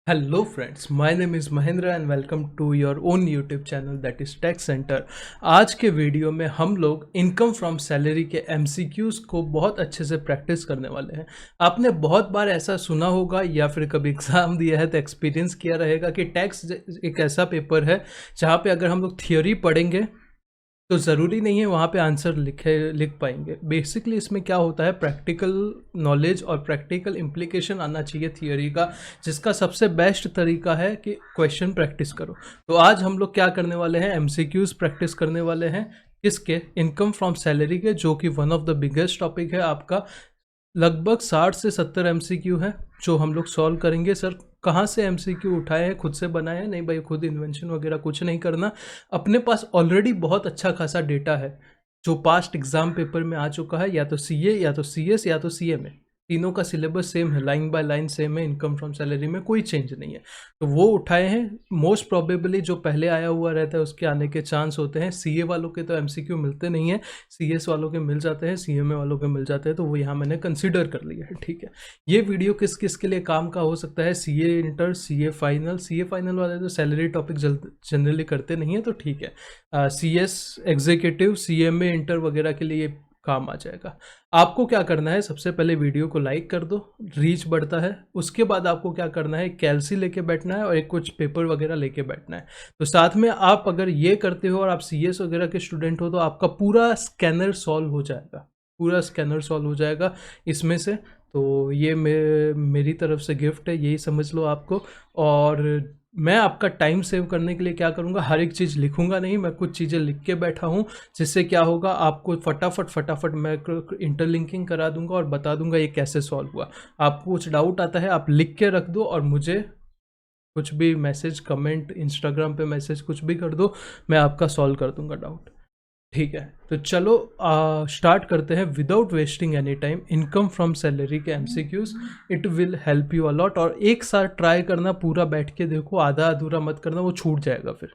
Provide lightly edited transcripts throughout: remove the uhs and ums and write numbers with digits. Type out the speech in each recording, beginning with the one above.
Hello friends, my name is Mahendra and welcome to your own YouTube channel that is tech centre. आज के video में हम लोग income from salary के MCQs को बहुत अच्छे से प्रैक्टिस करने वाले हैं। आपने बहुत बार ऐसा सुना होगा या फिर कभी एग्ज़ाम दिया है तो एक्सपीरियंस किया रहेगा कि टैक्स एक ऐसा पेपर है जहाँ पे अगर हम लोग थियोरी पढ़ेंगे तो ज़रूरी नहीं है वहाँ पे आंसर लिख पाएंगे। बेसिकली इसमें क्या होता है, प्रैक्टिकल नॉलेज और प्रैक्टिकल इम्प्लीकेशन आना चाहिए थियोरी का, जिसका सबसे बेस्ट तरीका है कि क्वेश्चन प्रैक्टिस करो। तो आज हम लोग क्या करने वाले हैं, एमसीक्यूज़ प्रैक्टिस करने वाले हैं। किसके? इनकम फ्रॉम सैलरी के, जो कि one of the biggest topic है आपका। लगभग 60 से 70 एमसीक्यू है जो हम लोग सॉल्व करेंगे। सर कहाँ से एमसीक्यू उठाए हैं, खुद से बनाए हैं? नहीं भाई, खुद इन्वेंशन वगैरह कुछ नहीं करना। अपने पास ऑलरेडी बहुत अच्छा खासा डेटा है जो पास्ट एग्जाम पेपर में आ चुका है, या तो सीए या तो सीएस या तो सीए में। तीनों का सिलेबस सेम है, लाइन बाय लाइन सेम है, इनकम फ्रॉम सैलरी में कोई चेंज नहीं है। तो वो उठाए हैं। मोस्ट प्रोबेबली जो पहले आया हुआ रहता है उसके आने के चांस होते हैं। सीए वालों के तो एमसीक्यू मिलते नहीं है, सीएस वालों के मिल जाते हैं, सीएमए वालों के मिल जाते हैं, तो वो यहाँ मैंने कंसिडर कर लिया है। ठीक है, ये वीडियो किस किस के लिए काम का हो सकता है? CA inter, CA final. CA final वाले तो सैलरी टॉपिक जनरली करते नहीं है, तो ठीक है। सीएस एग्जीक्यूटिव, सीएमए इंटर वगैरह के लिए काम आ जाएगा। आपको क्या करना है, सबसे पहले वीडियो को लाइक कर दो, रीच बढ़ता है। उसके बाद आपको क्या करना है, कैलसी लेके बैठना है और एक कुछ पेपर वगैरह लेके बैठना है। तो साथ में आप अगर ये करते हो और आप सीएस वगैरह के स्टूडेंट हो तो आपका पूरा स्कैनर सॉल्व हो जाएगा, पूरा स्कैनर सॉल्व हो जाएगा इसमें से। तो ये मेरी तरफ से गिफ्ट है, यही समझ लो आपको। और मैं आपका टाइम सेव करने के लिए क्या करूँगा, हर एक चीज़ लिखूंगा नहीं, मैं कुछ चीज़ें लिख के बैठा हूँ, जिससे क्या होगा, आपको फटाफट मैं इंटरलिंकिंग करा दूंगा और बता दूंगा ये कैसे सॉल्व हुआ। आपको कुछ डाउट आता है आप लिख के रख दो और मुझे कुछ भी मैसेज, कमेंट, इंस्टाग्राम पे मैसेज कुछ भी कर दो, मैं आपका सॉल्व कर दूंगा डाउट। ठीक है, तो चलो स्टार्ट करते हैं without wasting any time. Income from salary के MCQs, it will help you a lot. और एक साथ ट्राई करना, पूरा बैठ के देखो, आधा अधूरा मत करना, वो छूट जाएगा फिर।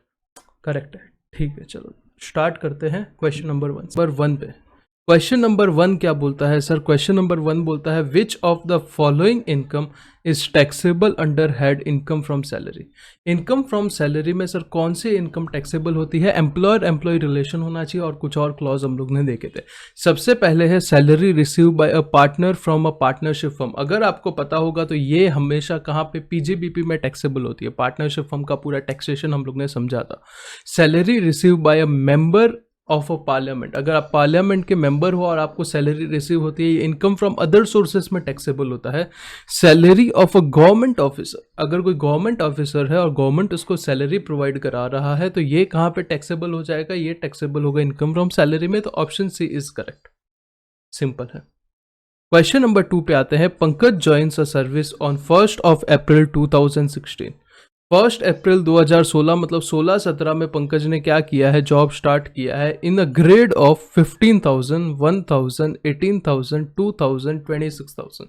करेक्ट है, ठीक है। चलो स्टार्ट करते हैं क्वेश्चन नंबर वन पे। क्वेश्चन नंबर 1 क्या बोलता है सर? क्वेश्चन नंबर 1 बोलता है which of the following income is taxable under head income from salary. Income from salary में सर कौन सी इनकम टैक्सेबल होती है? एम्प्लॉयर एम्प्लॉय रिलेशन होना चाहिए और कुछ और क्लॉज हम लोग ने देखे थे। सबसे पहले है salary receive by a partner from a partnership firm. अगर आपको पता होगा तो ये हमेशा कहाँ पे, पीजीबीपी में टैक्सेबल होती है। पार्टनरशिप फर्म का पूरा टैक्सेशन हम लोग ने समझा था। Salary receive by a member of a parliament, अगर आप पार्लियामेंट के मेंबर हो और आपको सैलरी रिसीव होती है, इनकम फ्रॉम अदर सोर्सेज में टैक्सेबल होता है। Salary of a government officer, अगर कोई गवर्नमेंट ऑफिसर है और गवर्नमेंट उसको सैलरी प्रोवाइड करा रहा है तो ये कहाँ पे टैक्सेबल हो जाएगा? ये टैक्सेबल होगा इनकम फ्रॉम सैलरी में। तो option C is correct, simple है। क्वेश्चन नंबर 2 पे आते हैं। Pankaj joins a service on 1 April 2016। 1 April 2016 मतलब 16-17 में पंकज ने क्या किया है, जॉब स्टार्ट किया है in a grade of 15,000, 1,000, 18,000, 2,000, 26,000।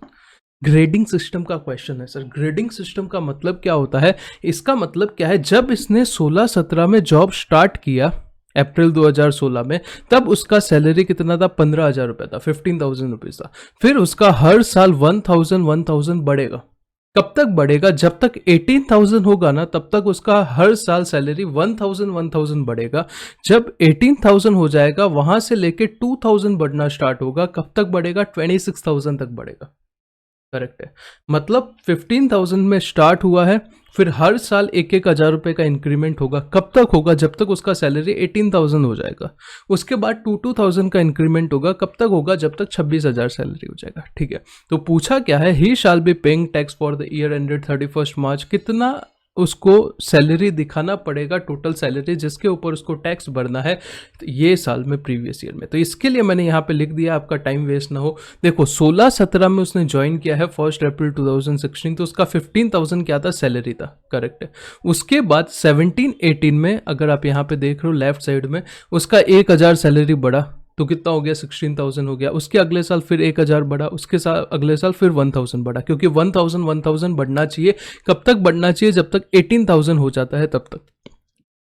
Grading system का क्वेश्चन है सर। ग्रेडिंग सिस्टम का मतलब क्या होता है? इसका मतलब क्या है, जब इसने 16-17 में जॉब स्टार्ट किया अप्रैल 2016 में, तब उसका सैलरी कितना था? 15,000 रुपये था, 15,000 रुपीज था। फिर उसका हर साल 1,000 बढ़ेगा। कब तक बढ़ेगा? जब तक 18,000 होगा ना, तब तक उसका हर साल सैलरी 1,000 बढ़ेगा। जब 18,000 हो जाएगा, वहां से लेके 2,000 बढ़ना स्टार्ट होगा। कब तक बढ़ेगा? 26,000 तक बढ़ेगा। करेक्ट है, मतलब 15,000 में स्टार्ट हुआ है, फिर हर साल 1,000 रुपये का इंक्रीमेंट होगा। कब तक होगा? जब तक उसका सैलरी 18,000 हो जाएगा। उसके बाद 2,000 का इंक्रीमेंट होगा। कब तक होगा? जब तक 26,000 सैलरी हो जाएगा। ठीक है, तो पूछा क्या है, he shall be paying tax for the year ended 31 March. कितना उसको सैलरी दिखाना पड़ेगा, टोटल सैलरी जिसके ऊपर उसको टैक्स भरना है तो ये साल में, प्रीवियस ईयर में। तो इसके लिए मैंने यहाँ पे लिख दिया, आपका टाइम वेस्ट ना हो। देखो 16-17 में उसने ज्वाइन किया है 1 अप्रैल 2016, तो उसका 15,000 क्या था? सैलरी था। करेक्ट है। उसके बाद 17-18 में अगर आप यहाँ पे देख रहे हो लेफ्ट साइड में, उसका 1,000 सैलरी बढ़ा, तो कितना हो गया? 16,000 हो गया। उसके अगले साल फिर 1,000 बढ़ा, उसके साल अगले साल फिर 1,000 बढ़ा, क्योंकि 1,000 बढ़ना चाहिए। कब तक बढ़ना चाहिए? जब तक 18,000 हो जाता है तब तक।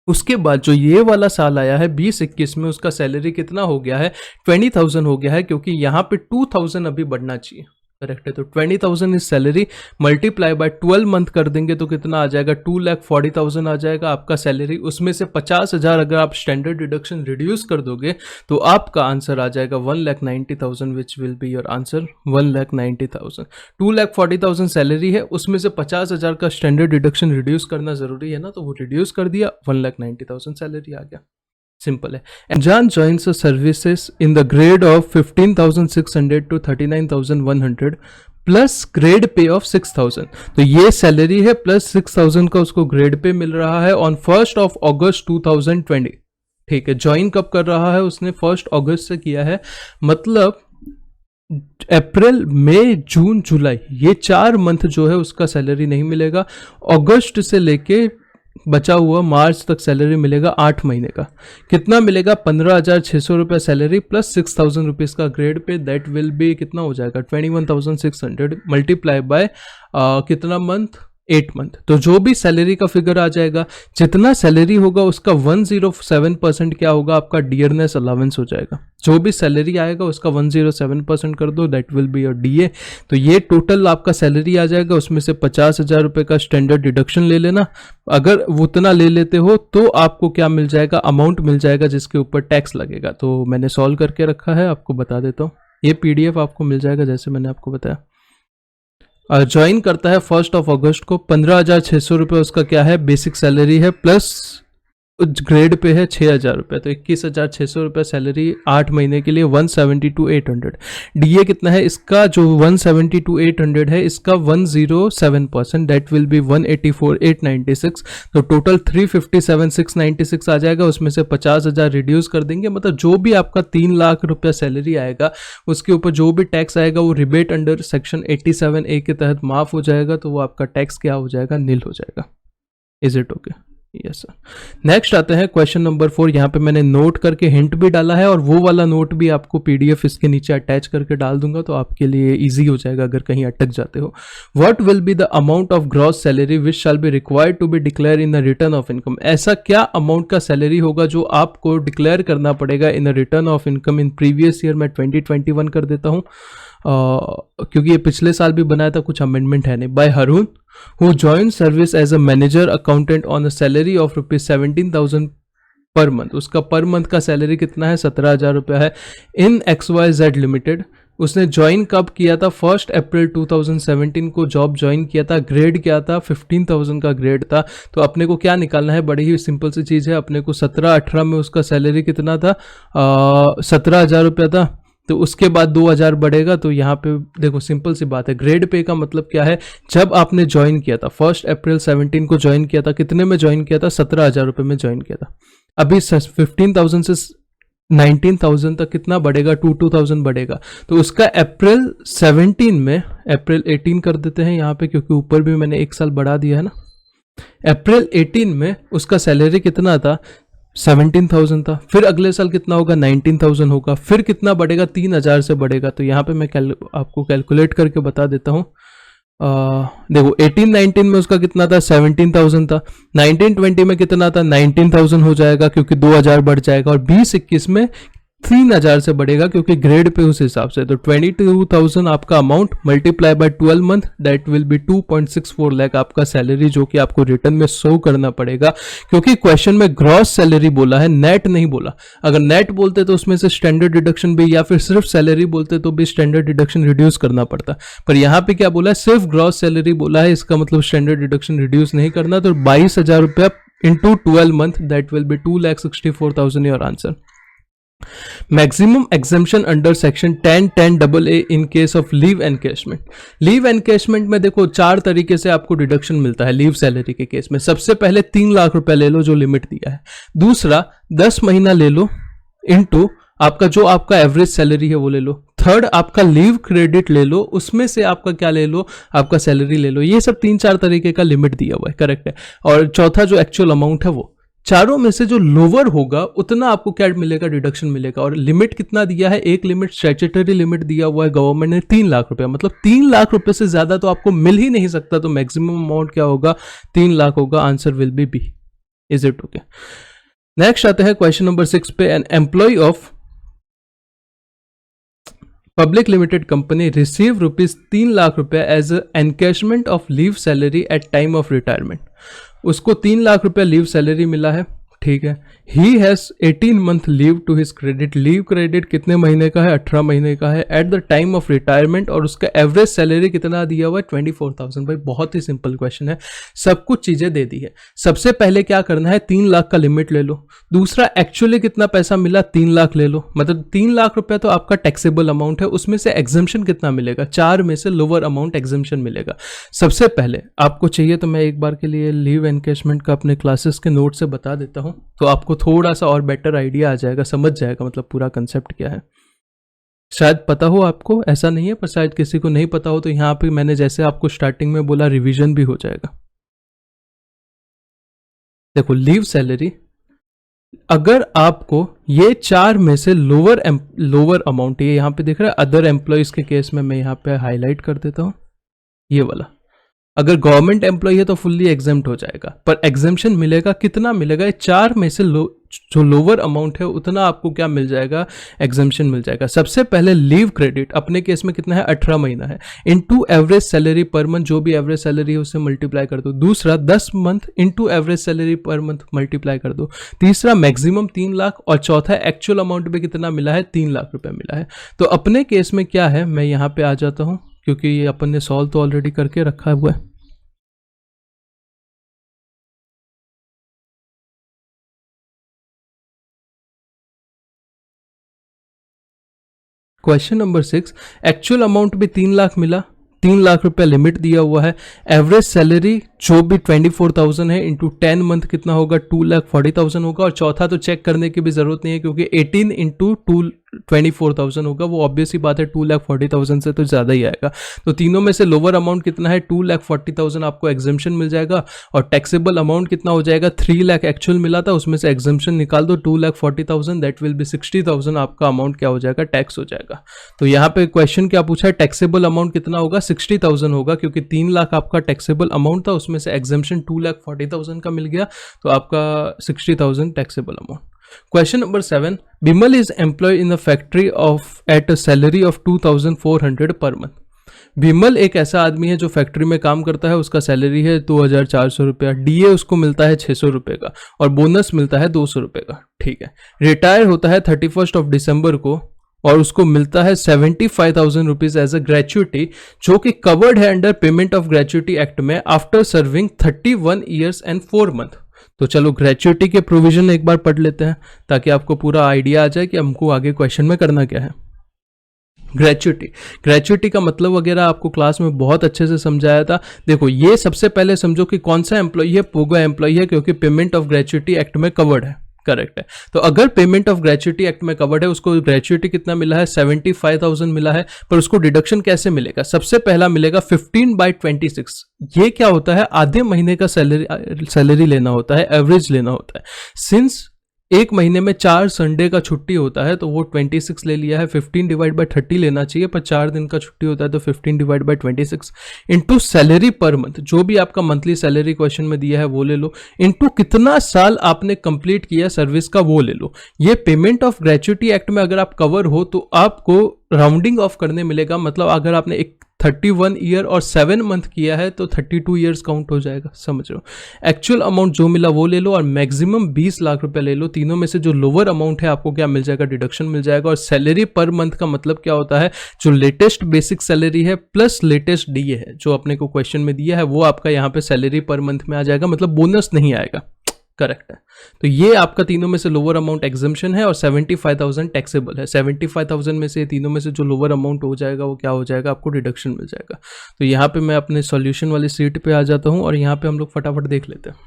उसके बाद जो ये वाला साल आया है 20-21 में, उसका सैलरी कितना हो गया है? 20,000 हो गया है, क्योंकि यहाँ पे 2,000 अभी बढ़ना चाहिए। करेक्ट है। तो 20,000 is salary, multiply by 12 month कर देंगे तो कितना आ जाएगा, 2,40,000 आ जाएगा आपका सैलरी। उसमें से 50,000 अगर आप स्टैंडर्ड डिडक्शन रिड्यूस कर दोगे तो आपका आंसर आ जाएगा 1,90,000, which will be your answer 1,90,000। 2,40,000 salary है, उसमें से 50,000 का स्टैंडर्ड डिडक्शन रिड्यूस करना जरूरी है ना, तो वो रिड्यूस कर दिया, 1,90,000 सैलरी आ गया। सिंपल है। Anjan joins services in the grade of 15,600 to 39,100 plus grade pay of 6,000। तो ये सैलरी है प्लस 6,000 का उसको ग्रेड पे मिल रहा है ऑन 1 August 2020। ठीक है, ज्वाइन कब कर रहा है उसने, 1 अगस्त से किया है, मतलब अप्रैल मई जून जुलाई ये 4 मंथ जो है उसका सैलरी नहीं मिलेगा। अगस्त से लेके बचा हुआ मार्च तक सैलरी मिलेगा 8 महीने का। कितना मिलेगा, 15,600 रुपया सैलरी प्लस 6,000 रुपीज़ का grade pay, that will be कितना हो जाएगा 21,600 मल्टीप्लाई बाय कितना मंथ, 8 मंथ। तो जो भी सैलरी का फिगर आ जाएगा, जितना सैलरी होगा उसका 107% क्या होगा आपका डियरनेस अलाउंस हो जाएगा। जो भी सैलरी आएगा उसका 107% कर दो, that will be your DA. तो ये टोटल आपका सैलरी आ जाएगा, उसमें से 50,000 रुपये का स्टैंडर्ड डिडक्शन ले लेना। अगर उतना ले लेते हो तो आपको क्या मिल जाएगा, अमाउंट मिल जाएगा जिसके ऊपर टैक्स लगेगा। तो मैंने सॉल्व करके रखा है, आपको बता देता हूँ। ये पीडीएफ आपको मिल जाएगा जैसे मैंने आपको बताया। ज्वाइन करता है 1 अगस्त को, 15,600 रुपये उसका क्या है, बेसिक सैलरी है, प्लस ग्रेड पे है 6,000 रुपये, तो 21,600 रुपये सैलरी 8 महीने के लिए, 172,800। डीए कितना है इसका, जो 172,800 है इसका 107%, दैट विल बी 184,896। तो टोटल 357,696 आ जाएगा। उसमें से 50,000 रिड्यूस कर देंगे, मतलब जो भी आपका 3 लाख रुपया सैलरी आएगा उसके ऊपर जो भी टैक्स आएगा वो रिबेट अंडर सेक्शन 87A के तहत माफ हो जाएगा, तो वो आपका टैक्स क्या हो जाएगा, नील हो जाएगा। Is it okay? Yes sir. Next आते हैं क्वेश्चन नंबर 4। यहाँ पे मैंने नोट करके हिंट भी डाला है और वो वाला नोट भी आपको पीडीएफ इसके नीचे अटैच करके डाल दूंगा, तो आपके लिए इजी हो जाएगा अगर कहीं अटक जाते हो। What will be the amount of gross salary which shall be required to be declare in the return of income. ऐसा क्या अमाउंट का सैलरी होगा जो आपको डिक्लेयर करना पड़ेगा इन the return of income in previous year. मैं 2021 कर देता हूँ क्योंकि ये पिछले साल भी बनाया था, कुछ अमेंडमेंट है नहीं। By Haroon who joined service as a manager accountant on a salary of ₹17,000 per month. उसका पर मंथ का सैलरी कितना है, 17,000 रुपया है। इन XYZ लिमिटेड उसने ज्वाइन कब किया था, 1 अप्रैल 2017 को जॉब ज्वाइन किया था। ग्रेड क्या था, 15,000 का ग्रेड था। तो अपने को क्या निकालना है, बड़ी ही सिंपल सी चीज़ है। अपने को 17-18 में उसका सैलरी कितना था, 17,000 रुपया था। तो उसके बाद 2,000 बढ़ेगा। तो यहाँ पे देखो सिंपल सी बात है, ग्रेड पे का मतलब क्या है, जब आपने ज्वाइन किया था 1 अप्रैल 17 को ज्वाइन किया था, कितने में ज्वाइन किया था, 17,000 रुपये में ज्वाइन किया था। अभी 15,000 से 19,000 तक कितना बढ़ेगा, 2,000 बढ़ेगा। तो उसका अप्रैल 17 में, अप्रैल 18 कर देते हैं यहाँ पे क्योंकि ऊपर भी मैंने 1 साल बढ़ा दिया है ना। अप्रैल 18 में उसका सैलरी कितना था, 17,000 था। फिर अगले साल कितना होगा, 19,000 होगा। फिर कितना बढ़ेगा, 3,000 से बढ़ेगा। तो यहाँ पे मैं आपको कैलकुलेट करके बता देता हूँ। देखो 18-19 में उसका कितना था, 17,000 था। 19-20 में कितना था, 19,000 हो जाएगा क्योंकि 2,000 बढ़ जाएगा। और 20-21 में 3,000 से बढ़ेगा क्योंकि ग्रेड पे उस हिसाब से। तो 22,000 आपका amount multiply by 12 month, that will be 2.64 lakh आपका सैलरी, जो कि आपको रिटर्न में शो करना पड़ेगा। क्योंकि क्वेश्चन में ग्रॉस सैलरी बोला है, नेट नहीं बोला। अगर नेट बोलते तो उसमें से स्टैंडर्ड डिडक्शन भी, या फिर सिर्फ सैलरी बोलते तो भी स्टैंडर्ड डिडक्शन रिड्यूस करना पड़ता। पर यहाँ पे क्या बोला है, सिर्फ ग्रॉस सैलरी बोला है, इसका मतलब स्टैंडर्ड डिडक्शन रिड्यूस नहीं करना। तो 22,000 रुपया into 12 month, that will be 2,64,000 your answer. Maximum exemption under section 10(10)AA in case of leave encashment. Leave encashment में देखो 4 तरीके से आपको डिडक्शन मिलता है लीव सैलरी के केस में। सबसे पहले 3 लाख रुपया ले लो जो लिमिट दिया है। दूसरा 10 महीना ले लो इनटू आपका एवरेज सैलरी है वो ले लो। थर्ड आपका लीव क्रेडिट ले लो, उसमें से आपका क्या ले लो, आपका सैलरी ले लो। ये सब 3-4 तरीके का लिमिट दिया हुआ है, करेक्ट है। और चौथा जो एक्चुअल अमाउंट है वो। चारों में से जो लोअर होगा उतना आपको क्या मिलेगा, डिडक्शन मिलेगा। और लिमिट कितना दिया है, एक लिमिट स्टैट्यूटरी लिमिट दिया हुआ है गवर्नमेंट ने 3 लाख रुपया, मतलब 3 लाख रुपए से ज्यादा तो आपको मिल ही नहीं सकता। तो मैक्सिमम अमाउंट क्या होगा, 3 लाख होगा। Answer will be B. Is it okay? Next आते हैं क्वेश्चन नंबर 6 पे। An employ of public limited company receive ₹3 lakh as encashment of leave salary at time of retirement. उसको 3 लाख लीव सैलरी मिला है, ठीक है। He has 18 month leave to his credit. Leave credit कितने महीने का है? 18 महीने का है at the time of retirement. और उसका एवरेज सैलरी कितना दिया हुआ है? 24,000। भाई बहुत ही सिंपल क्वेश्चन है, सब कुछ चीज़ें दे दी है। सबसे पहले क्या करना है, 3 लाख का लिमिट ले लो। दूसरा, एक्चुअली कितना पैसा मिला? 3 लाख ले लो, मतलब 3 लाख रुपया तो आपका टैक्सेबल अमाउंट है। उसमें से एग्जम्पशन कितना मिलेगा? 4 में से लोअर अमाउंट एग्जम्पशन मिलेगा। सबसे पहले आपको चाहिए तो मैं एक बार के लिए लीव एनकैशमेंट का अपने क्लासेस के नोट से बता देता हूँ, तो आपको थोड़ा सा और बेटर आइडिया आ जाएगा, समझ जाएगा मतलब पूरा कंसेप्ट क्या है। शायद पता हो आपको, ऐसा नहीं है, पर शायद किसी को नहीं पता हो, तो यहाँ पे मैंने जैसे आपको स्टार्टिंग में बोला रिवीजन भी हो जाएगा। देखो, लीव सैलरी, अगर आपको ये 4 में से लोअर अमाउंट, ये यहाँ पे दिख रहा है अदर एम्प्लॉयज के केस में, मैं यहाँ पे हाईलाइट कर देता हूँ ये वाला। अगर गवर्नमेंट एम्प्लॉय है तो फुल्ली एग्जेम्प्ट हो जाएगा, पर एग्जेम्पशन मिलेगा, कितना मिलेगा? 4 में से जो लोअर अमाउंट है उतना आपको क्या मिल जाएगा? एग्जेम्पशन मिल जाएगा। सबसे पहले लीव क्रेडिट अपने केस में कितना है? 18 महीना है, into average salary per month, जो भी एवरेज सैलरी है उससे मल्टीप्लाई कर दो। दूसरा, 10 month into average salary per month multiply कर दो। तीसरा, मैक्सिमम 3 लाख। और चौथा, एक्चुअल अमाउंट में कितना मिला है? 3 लाख रुपया मिला है। तो अपने केस में क्या है, मैं यहाँ पे आ जाता हूँ, क्योंकि ये अपन ने सॉल्व तो ऑलरेडी करके रखा हुआ है। क्वेश्चन नंबर 6, एक्चुअल अमाउंट भी 3 लाख मिला, 3 लाख रुपया लिमिट दिया हुआ है। एवरेज सैलरी जो भी 24,000 है इंटू 10 मंथ कितना होगा? 2,40,000 होगा। और चौथा तो चेक करने की भी जरूरत नहीं है, क्योंकि 18 इंटू 24,000 होगा, वो ऑब्वियस ही बात है 2,40,000 से तो ज़्यादा ही आएगा। तो तीनों में से लोअर अमाउंट कितना है? 2,40,000 आपको एग्जेम्पशन मिल जाएगा। और टैक्सेबल अमाउंट कितना हो जाएगा? 3 लाख एक्चुअल मिला था, उसमें से एग्जेम्पशन निकाल दो 2,40,000, दैट विल बी 60,000 आपका अमाउंट क्या हो जाएगा? टैक्स हो जाएगा। तो यहाँ पे क्वेश्चन क्या पूछा है? टैक्सेबल अमाउंट कितना होगा? 60,000 होगा, क्योंकि 3 लाख आपका टैक्सेबल अमाउंट था, उसमें से एग्जेम्पशन 2,40,000 का मिल गया, तो आपका 60,000 taxable amount. Question number 7. Bimal is employed in a factory at a salary of 2,400 per month. Bimal एक ऐसा आदमी है जो फैक्ट्री में काम करता है, उसका सैलरी है 2,400 रुपया, डीए उसको मिलता है 600 रुपये का, और बोनस मिलता है 200 रुपये का, ठीक है। रिटायर होता है 31 दिसंबर को, और उसको मिलता है 75,000 रुपीज एज अ ग्रेचुटी, जो कि कवर्ड है under payment of gratuity act में after serving 31 years and 4 month. तो चलो ग्रेचुटी के प्रोविजन एक बार पढ़ लेते हैं, ताकि आपको पूरा आइडिया आ जाए कि हमको आगे क्वेश्चन में करना क्या है। ग्रेचुटी का मतलब वगैरह आपको क्लास में बहुत अच्छे से समझाया था। देखो, ये सबसे पहले समझो कि कौन सा एम्प्लॉय है? पोगो एम्प्लॉय है, क्योंकि पेमेंट ऑफ ग्रेचुटी एक्ट में कवर्ड है, करेक्ट है। तो अगर पेमेंट ऑफ ग्रेचुटी एक्ट में कवर्ड है, उसको ग्रेचुटी कितना मिला है? 75,000 मिला है। पर उसको डिडक्शन कैसे मिलेगा? सबसे पहला मिलेगा 15/26। ये क्या होता है? आधे महीने का सैलरी लेना होता है, एवरेज लेना होता है। सिंस एक महीने में 4 संडे का छुट्टी होता है, तो वो 26 ले लिया है। 15/30 लेना चाहिए, पर 4 दिन का छुट्टी होता है, तो 15/26 इंटू सैलरी पर मंथ, जो भी आपका मंथली सैलरी क्वेश्चन में दिया है वो ले लो, इंटू कितना साल आपने कंप्लीट किया सर्विस का वो ले लो। ये पेमेंट ऑफ ग्रेचुटी एक्ट में अगर आप कवर हो तो आपको राउंडिंग ऑफ करने मिलेगा, मतलब अगर आपने एक 31 ईयर और 7 मंथ किया है तो 32 ईयर्स काउंट हो जाएगा, समझ रहे हो। एक्चुअल अमाउंट जो मिला वो ले लो, और मैक्सिमम 20 लाख रुपए ले लो। तीनों में से जो लोअर अमाउंट है आपको क्या मिल जाएगा? डिडक्शन मिल जाएगा। और सैलरी पर मंथ का मतलब क्या होता है? जो लेटेस्ट बेसिक सैलरी है प्लस लेटेस्ट डीए है, जो अपने को क्वेश्चन में दिया है, वो आपका यहाँ पे सैलरी पर मंथ में आ जाएगा, मतलब बोनस नहीं आएगा, करेक्ट है। तो ये आपका तीनों में से लोअर अमाउंट एग्जम्पशन है, और 75,000 टैक्सेबल है। 75,000 में से तीनों में से जो लोअर अमाउंट हो जाएगा वो क्या हो जाएगा? आपको डिडक्शन मिल जाएगा। तो यहाँ पे मैं अपने सॉल्यूशन वाली सीट पे आ जाता हूँ, और यहाँ पे हम लोग फटाफट देख लेते हैं।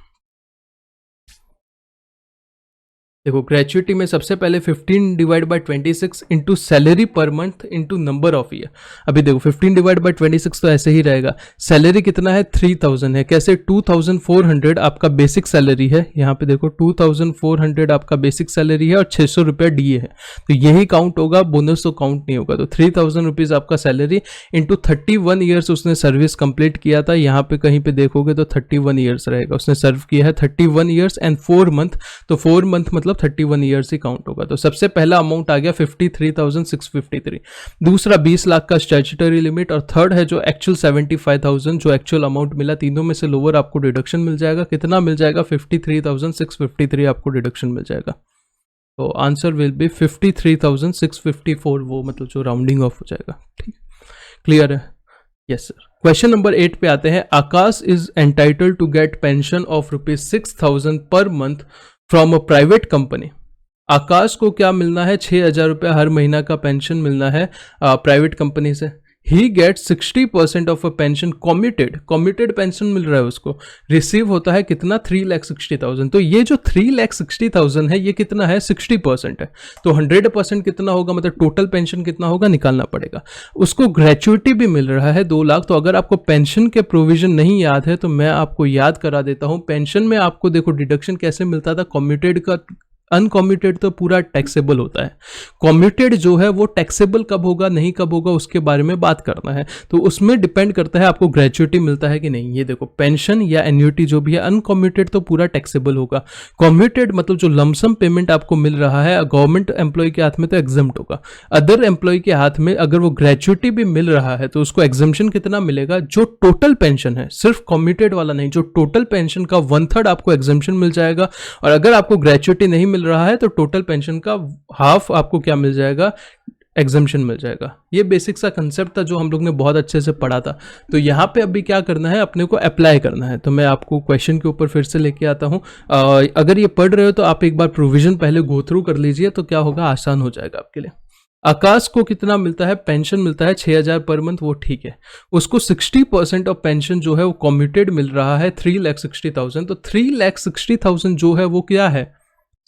देखो, ग्रेचुटी में सबसे पहले 15/26 into salary per month into number of year. अभी देखो 15/26 तो ऐसे ही रहेगा। सैलरी कितना है? 3,000 है। कैसे? 2,400 आपका बेसिक सैलरी है, यहाँ पे देखो 2,400 आपका बेसिक सैलरी है, और 600 रुपया डीए है, तो यही काउंट होगा, बोनस तो काउंट नहीं होगा। तो 3,000 रुपीज आपका सैलरी इंटू 31 ईयर्स उसने सर्विस कंप्लीट किया था, यहाँ पे कहीं पे देखोगे तो 31 ईयर्स रहेगा, उसने सर्व किया है 31 ईयर्स एंड 4 मंथ, तो 4 मंथ मतलब मतलब 31 ईयर्स ही काउंट होगा। तो सबसे पहला अमाउंट आ गया 53,653, दूसरा 20 लाख का स्टैट्यूटरी लिमिट, और थर्ड है जो एक्चुअल 75,000 जो एक्चुअल अमाउंट मिला। तीनों में से लोअर आपको डिडक्शन मिल जाएगा, कितना मिल जाएगा? 53,653 आपको डिडक्शन मिल जाएगा। तो आंसर विल बी 53,654, वो मतलब जो राउंडिंग ऑफ हो जाएगा। ठीक, क्लियर है? Yes sir. क्वेश्चन नंबर 8 पे आते हैं। Akash is entitled to get pension of ₹6,000 per month from a private company. Akash को क्या मिलना है? 6,000 रुपये हर महीना का पेंशन मिलना है प्राइवेट कंपनी से। He get 60% of a pension commuted pension मिल रहा है उसको। रिसीव होता है कितना? 3,60,000। तो ये जो 3,60,000 है ये कितना है? 60% है। तो 100% कितना होगा? मतलब टोटल पेंशन कितना होगा निकालना पड़ेगा। उसको ग्रेचुइटी भी मिल रहा है 2 लाख। तो अगर आपको पेंशन के प्रोविजन नहीं याद है तो मैं आपको याद करा देता हूं। पेंशन में आपको देखो डिडक्शन कैसे मिलता था, कॉम्यूटेड का। अनकॉम्यूटेड तो पूरा टैक्सेबल होता है, कॉम्यूटेड जो है वो टैक्सेबल कब होगा नहीं कब होगा उसके बारे में बात करना है। तो उसमें डिपेंड करता है आपको ग्रेचुइटी मिलता है कि नहीं। ये देखो पेंशन या एन्युटी जो भी है, अनकॉम्यूटेड तो पूरा टैक्सेबल होगा। कॉम्यूटेड मतलब जो लमसम पेमेंट आपको मिल रहा है गवर्नमेंट एम्प्लॉय के हाथ में तो एग्जम्प्ट होगा। अदर एम्प्लॉय के हाथ में अगर वो ग्रेचुइटी भी मिल रहा है तो उसको एग्जम्पशन कितना मिलेगा? जो टोटल पेंशन है, सिर्फ कॉम्यूटेड वाला नहीं, जो टोटल पेंशन का 1/3 आपको एग्जम्पशन मिल जाएगा। और अगर आपको ग्रेचुइटी नहीं मिल रहा है तो टोटल पेंशन का हाफ आपको क्या मिल जाएगा? एग्जम्पशन मिल जाएगा। ये बेसिक सा कंसेप्ट था जो हम लोग ने बहुत अच्छे से पढ़ा था। तो यहाँ पे अभी क्या करना है, अपने को अप्लाई करना है। तो मैं आपको क्वेश्चन के ऊपर फिर से लेके आता हूँ। अगर ये पढ़ रहे हो तो आप एक बार प्रोविजन पहले गो थ्रू कर लीजिए, तो क्या होगा, आसान हो जाएगा आपके लिए। आकाश को कितना मिलता है? पेंशन मिलता है 6,000 पर मंथ, वो ठीक है। उसको 60% ऑफ पेंशन जो है वो कॉम्यूटेड मिल रहा है 3,60,000। तो 3,60,000 जो है वो क्या है?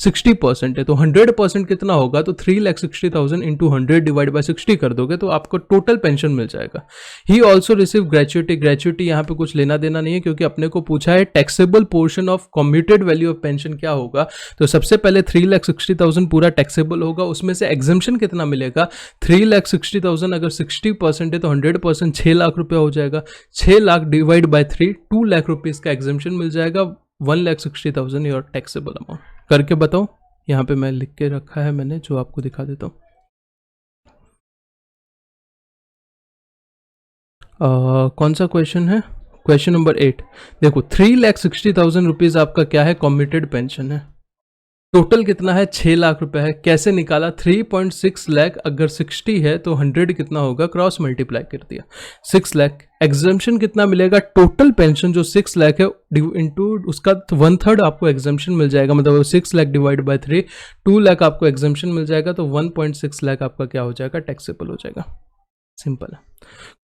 60% है। तो 100% कितना होगा? तो 3,60,000 इंटू 100 डिवाइड बाई 60 कर दोगे तो आपको टोटल पेंशन मिल जाएगा। He also receive gratuity. Gratuity यहाँ पे कुछ लेना देना नहीं है क्योंकि अपने को पूछा है taxable portion of commuted value of pension क्या होगा। तो सबसे पहले 3,60,000 पूरा टैक्सेबल होगा, उसमें से एग्जम्पशन कितना मिलेगा? 3,60,000 अगर 60% है तो 100% 6 लाख रुपया हो जाएगा। 6 lakh divide by 3 2 lakh rupees का एग्जम्पशन मिल जाएगा। 1,60,000 योर टैक्सेबल अमाउंट। करके बताओ, यहाँ पे मैं लिख के रखा है मैंने, जो आपको दिखा देता हूँ। कौन सा क्वेश्चन है? Question number 8। देखो 3,60,000 रुपीज आपका क्या है? कॉम्यूटेड पेंशन है। टोटल कितना है? 6 लाख रुपए है। कैसे निकाला? 3.6 लाख अगर 60 है तो 100 कितना होगा? क्रॉस मल्टीप्लाई कर दिया, 6 लाख। एग्जम्पशन कितना मिलेगा? टोटल पेंशन जो 6 लाख है इंटू उसका 1/3 आपको एग्जम्पशन मिल जाएगा, मतलब 6 लाख डिवाइड बाय 3 2 लाख आपको एग्जम्पशन मिल जाएगा। तो 1.6 लाख आपका क्या हो जाएगा? टैक्सेबल हो जाएगा। सिंपल है।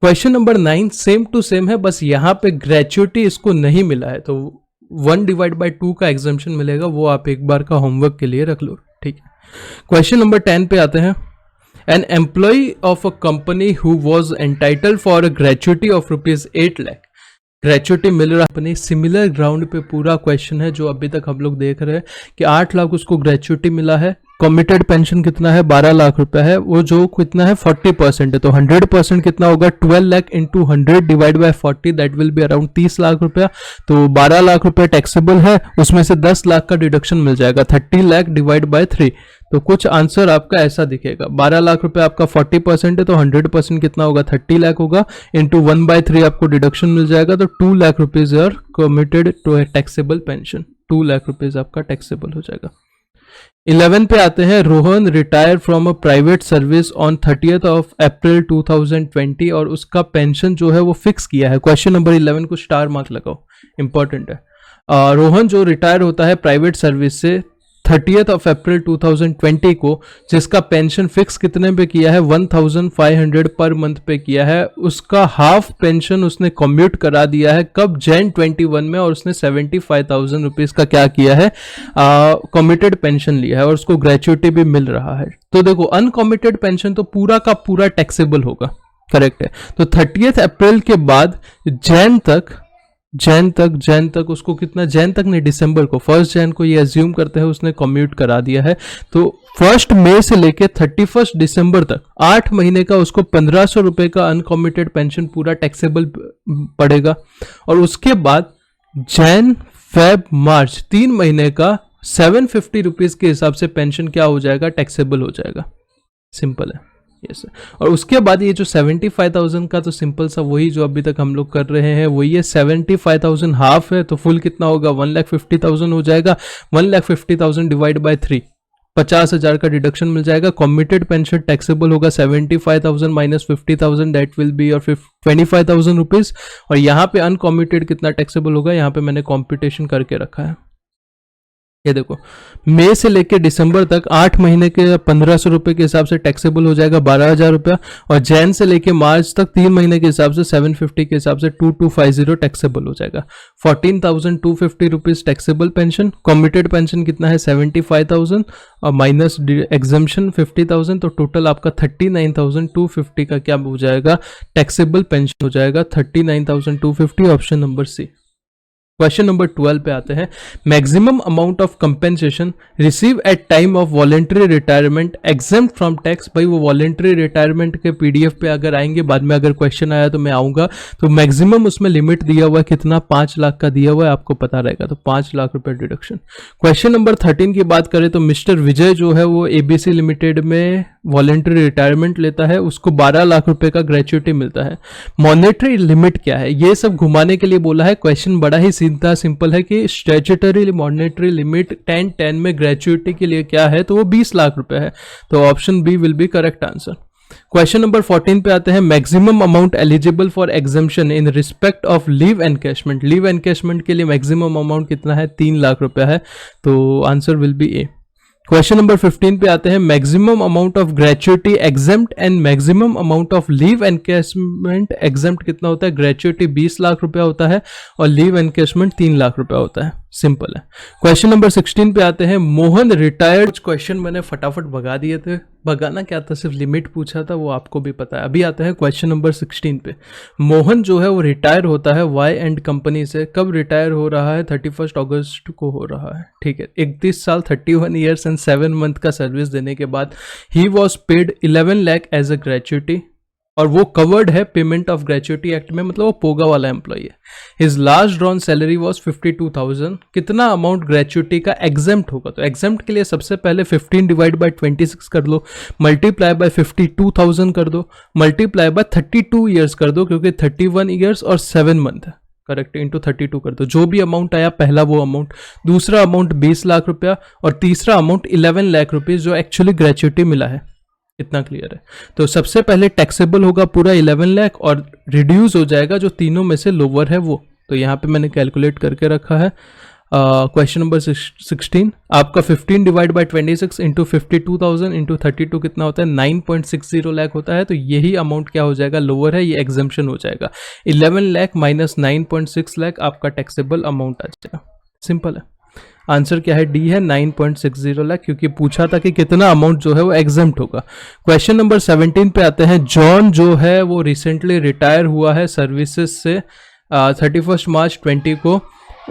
Question number 9 same to same है, बस यहाँ पे ग्रेचुइटी इसको नहीं मिला है तो 1 डिवाइड बाई 2 का एग्जम्पशन मिलेगा, वो आप एक बार का होमवर्क के लिए रख लो। ठीक है। क्वेश्चन नंबर 10 पे आते हैं। An employ of a company who was entitled for a gratuity of ₹8 lakh. Gratuity मिल रहा अपने सिमिलर ग्राउंड पे पूरा क्वेश्चन है जो अभी तक हम लोग देख रहे हैं कि 8 लाख उसको ग्रेचुइटी मिला है। कमिटेड पेंशन कितना है? 12 लाख रुपए है। वो जो कितना है? 40% है। तो 100% कितना होगा? 12 lakh into 100 divide by 40 that will be around 30 lakh रुपया। तो 12 लाख रुपए टैक्सेबल है, उसमें से 10 लाख का डिडक्शन मिल जाएगा। 30 लाख डिवाइड बाय 3। तो कुछ आंसर आपका ऐसा दिखेगा। 12 लाख रुपए आपका 40% है तो 100% कितना होगा? 30 लाख होगा। इंटू 1/3 आपको डिडक्शन मिल जाएगा। तो 2 lakh rupees are committed to taxable pension. 2 lakh rupees आपका टैक्सेबल हो जाएगा। 11 पे आते हैं। Rohan retire from a private service on 30th of April 2020 और उसका पेंशन जो है वो फिक्स किया है। क्वेश्चन नंबर 11 को स्टार मार्क लगाओ, इंपॉर्टेंट है। रोहन जो रिटायर होता है प्राइवेट सर्विस से 30th of April 2020 को, जिसका पेंशन फिक्स कितने पे किया है? 1,500 पर मंथ पे किया है। उसका हाफ पेंशन उसने कम्यूट करा दिया है कब? Jan 21 में, और उसने 75,000 रुपीज का क्या किया है? कमिटेड पेंशन लिया है और उसको ग्रेचुइटी भी मिल रहा है। तो देखो अनकमिटेड पेंशन तो पूरा का पूरा टैक्सेबल होगा, करेक्ट है। तो 30th अप्रैल के बाद जैन तक उसको कितना? जैन तक नहीं, दिसंबर को, 1 जैन को ये अज्यूम करते हैं उसने कम्यूट करा दिया है। तो 1 मई से लेके 31 दिसंबर तक 8 महीने का उसको 1,500 रुपए का अनकमिटेड पेंशन पूरा टैक्सेबल पड़ेगा। और उसके बाद जैन फेब मार्च 3 महीने का ₹750 के हिसाब से पेंशन क्या हो जाएगा, टैक्सेबल हो जाएगा। सिंपल है। यस। और उसके बाद ये जो 75,000 का तो सिंपल सा वही जो अभी तक हम लोग कर रहे हैं वही है। 75,000 हाफ है तो फुल कितना होगा, 1,50,000 हो जाएगा। 1,50,000 डिवाइड बाय 3, 50,000 का डिडक्शन मिल जाएगा। कॉम्यूटेड पेंशन टैक्सेबल होगा 75,000 minus 50,000, that will be your 25,000 rupees. और यहाँ पे अनकॉम्यूटेड कितना टैक्सेबल होगा, यहाँ पे मैंने कॉम्पिटिशन करके रखा है। ये देखो, मई से लेके दिसंबर तक 8 महीने के 1,500 रुपए के हिसाब से टैक्सेबल हो जाएगा 12,000 रुपया। और जैन से लेके मार्च तक 3 महीने के हिसाब से 750 के हिसाब से 2250 टैक्सेबल हो जाएगा। 14,250 rupees taxable pension. Commuted pension कितना है, 75,000 और माइनस एग्जम्पशन 50,000, तो टोटल आपका 39,250 का क्या हो जाएगा, टैक्सेबल पेंशन हो जाएगा 39,250। Option number C. Question number 12 पे आते हैं। Maximum amount of compensation receive at time of voluntary retirement exempt from tax. भाई वो वॉलेंटरी रिटायरमेंट के पीडीएफ पे अगर आएंगे, बाद में अगर क्वेश्चन आया तो मैं आऊंगा। तो मैक्सिमम उसमें लिमिट दिया हुआ है कितना, 5 लाख का दिया हुआ है, आपको पता रहेगा। तो 5 लाख रुपए डिडक्शन। क्वेश्चन नंबर 13 की बात करें तो मिस्टर विजय जो है वो एबीसी लिमिटेड में वॉलेंटरी रिटायरमेंट लेता है, उसको 12 लाख रुपए का ग्रेचुइटी मिलता है। मॉनेटरी लिमिट क्या है, ये सब घुमाने के लिए बोला है। क्वेश्चन बड़ा ही सीधा सिंपल है कि स्टैट्यूटरी मॉनेटरी लिमिट 1010 में ग्रेचुइटी के लिए क्या है, तो वो 20 लाख रुपए है। तो option B will be correct answer. Question number 14 पे आते हैं। Maximum amount eligible for exemption in respect of leave encashment. Leave encashment के लिए मैक्सिमम अमाउंट कितना है, 3 लाख रुपया है। तो answer will B A. Question number 15 पे आते हैं। Maximum amount of gratuity exempt and maximum amount of leave encashment exempt कितना होता है, ग्रेचुइटी 20 लाख रुपया होता है और लीव एनकैशमेंट 3 लाख रुपया होता है। सिंपल है। क्वेश्चन नंबर 16 पे आते हैं। मोहन रिटायर्ड। कुछ क्वेश्चन मैंने फटाफट भगा दिए थे, भगाना क्या था, सिर्फ लिमिट पूछा था, वो आपको भी पता है। अभी आता है क्वेश्चन नंबर 16 पे। मोहन जो है वो रिटायर होता है वाई एंड कंपनी से। कब रिटायर हो रहा है, 31 अगस्त को हो रहा है। ठीक है, 31 साल 31 ईयर्स एंड 7 मंथ का सर्विस देने के बाद he was paid 11 lakh as a gratuity, और वो कवर्ड है पेमेंट ऑफ ग्रेचुइटी एक्ट में, मतलब वो पोगा वाला एम्प्लॉय है। His last drawn salary was 52,000। कितना अमाउंट ग्रेचुइटी का एग्जेम्प्ट होगा, तो एग्जेम्प्ट के लिए सबसे पहले 15 डिवाइड बाय 26 कर लो, मल्टीप्लाई बाय 52,000 कर दो, मल्टीप्लाई बाय 32 ईयर्स कर दो, क्योंकि 31 ईयर्स और 7 मंथ है, करेक्ट, इंटू 32 कर दो। जो भी अमाउंट आया पहला वो अमाउंट, दूसरा अमाउंट 20 लाख रुपया और तीसरा अमाउंट 11 लाख रुपीज जो एक्चुअली ग्रेचुइटी मिला है। इतना क्लियर है। तो सबसे पहले टैक्सेबल होगा पूरा 11 लाख और रिड्यूस हो जाएगा जो तीनों में से लोअर है वो। तो यहाँ पे मैंने कैलकुलेट करके रखा है। क्वेश्चन नंबर 16 आपका 15 डिवाइड बाय 26 इंटू 52,000 इंटू 32 कितना होता है, 9.60 लाख होता है। तो यही अमाउंट क्या हो जाएगा, लोअर है, ये एग्जम्पशन हो जाएगा। 11 लाख माइनस 9.6 लाख आपका टैक्सेबल अमाउंट आ जाएगा। सिंपल है। आंसर क्या है, डी है, 9.60 लाख, क्योंकि पूछा था कि कितना अमाउंट जो है वो एग्जेम्प्ट होगा। क्वेश्चन नंबर 17 पे आते हैं। जॉन जो है वो रिसेंटली रिटायर हुआ है सर्विसेज से 31 मार्च 20 को।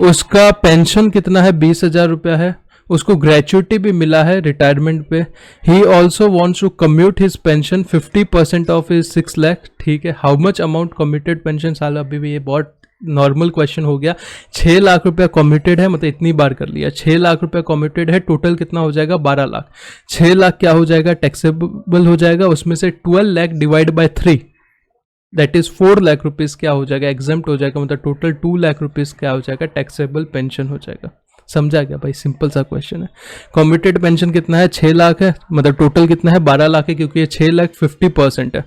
उसका पेंशन कितना है, 20,000 रुपया है। उसको ग्रेचुइटी भी मिला है रिटायरमेंट पे। He also wants to commute his pension 50% of his 6 lakh. ठीक है, how much amount commuted pension साल, अभी भी ये बहुत नॉर्मल क्वेश्चन हो गया। 6 लाख रुपया कम्यूटेड है, मतलब इतनी बार कर लिया, 6 लाख रुपया कम्यूटेड है, टोटल कितना हो जाएगा, 12 लाख। 6 लाख क्या हो जाएगा, टैक्सेबल हो जाएगा, उसमें से 12 lakh divide by 3 that is 4 lakh rupees क्या हो जाएगा, एग्जेम्प्ट हो जाएगा, मतलब टोटल 2 लाख रुपीज क्या हो जाएगा, टैक्सेबल पेंशन हो जाएगा। समझा गया भाई, सिंपल सा क्वेश्चन है। कम्यूटेड पेंशन कितना है, 6 लाख है, मतलब टोटल कितना है, 12 लाख है, क्योंकि ये 6 लाख 50% है।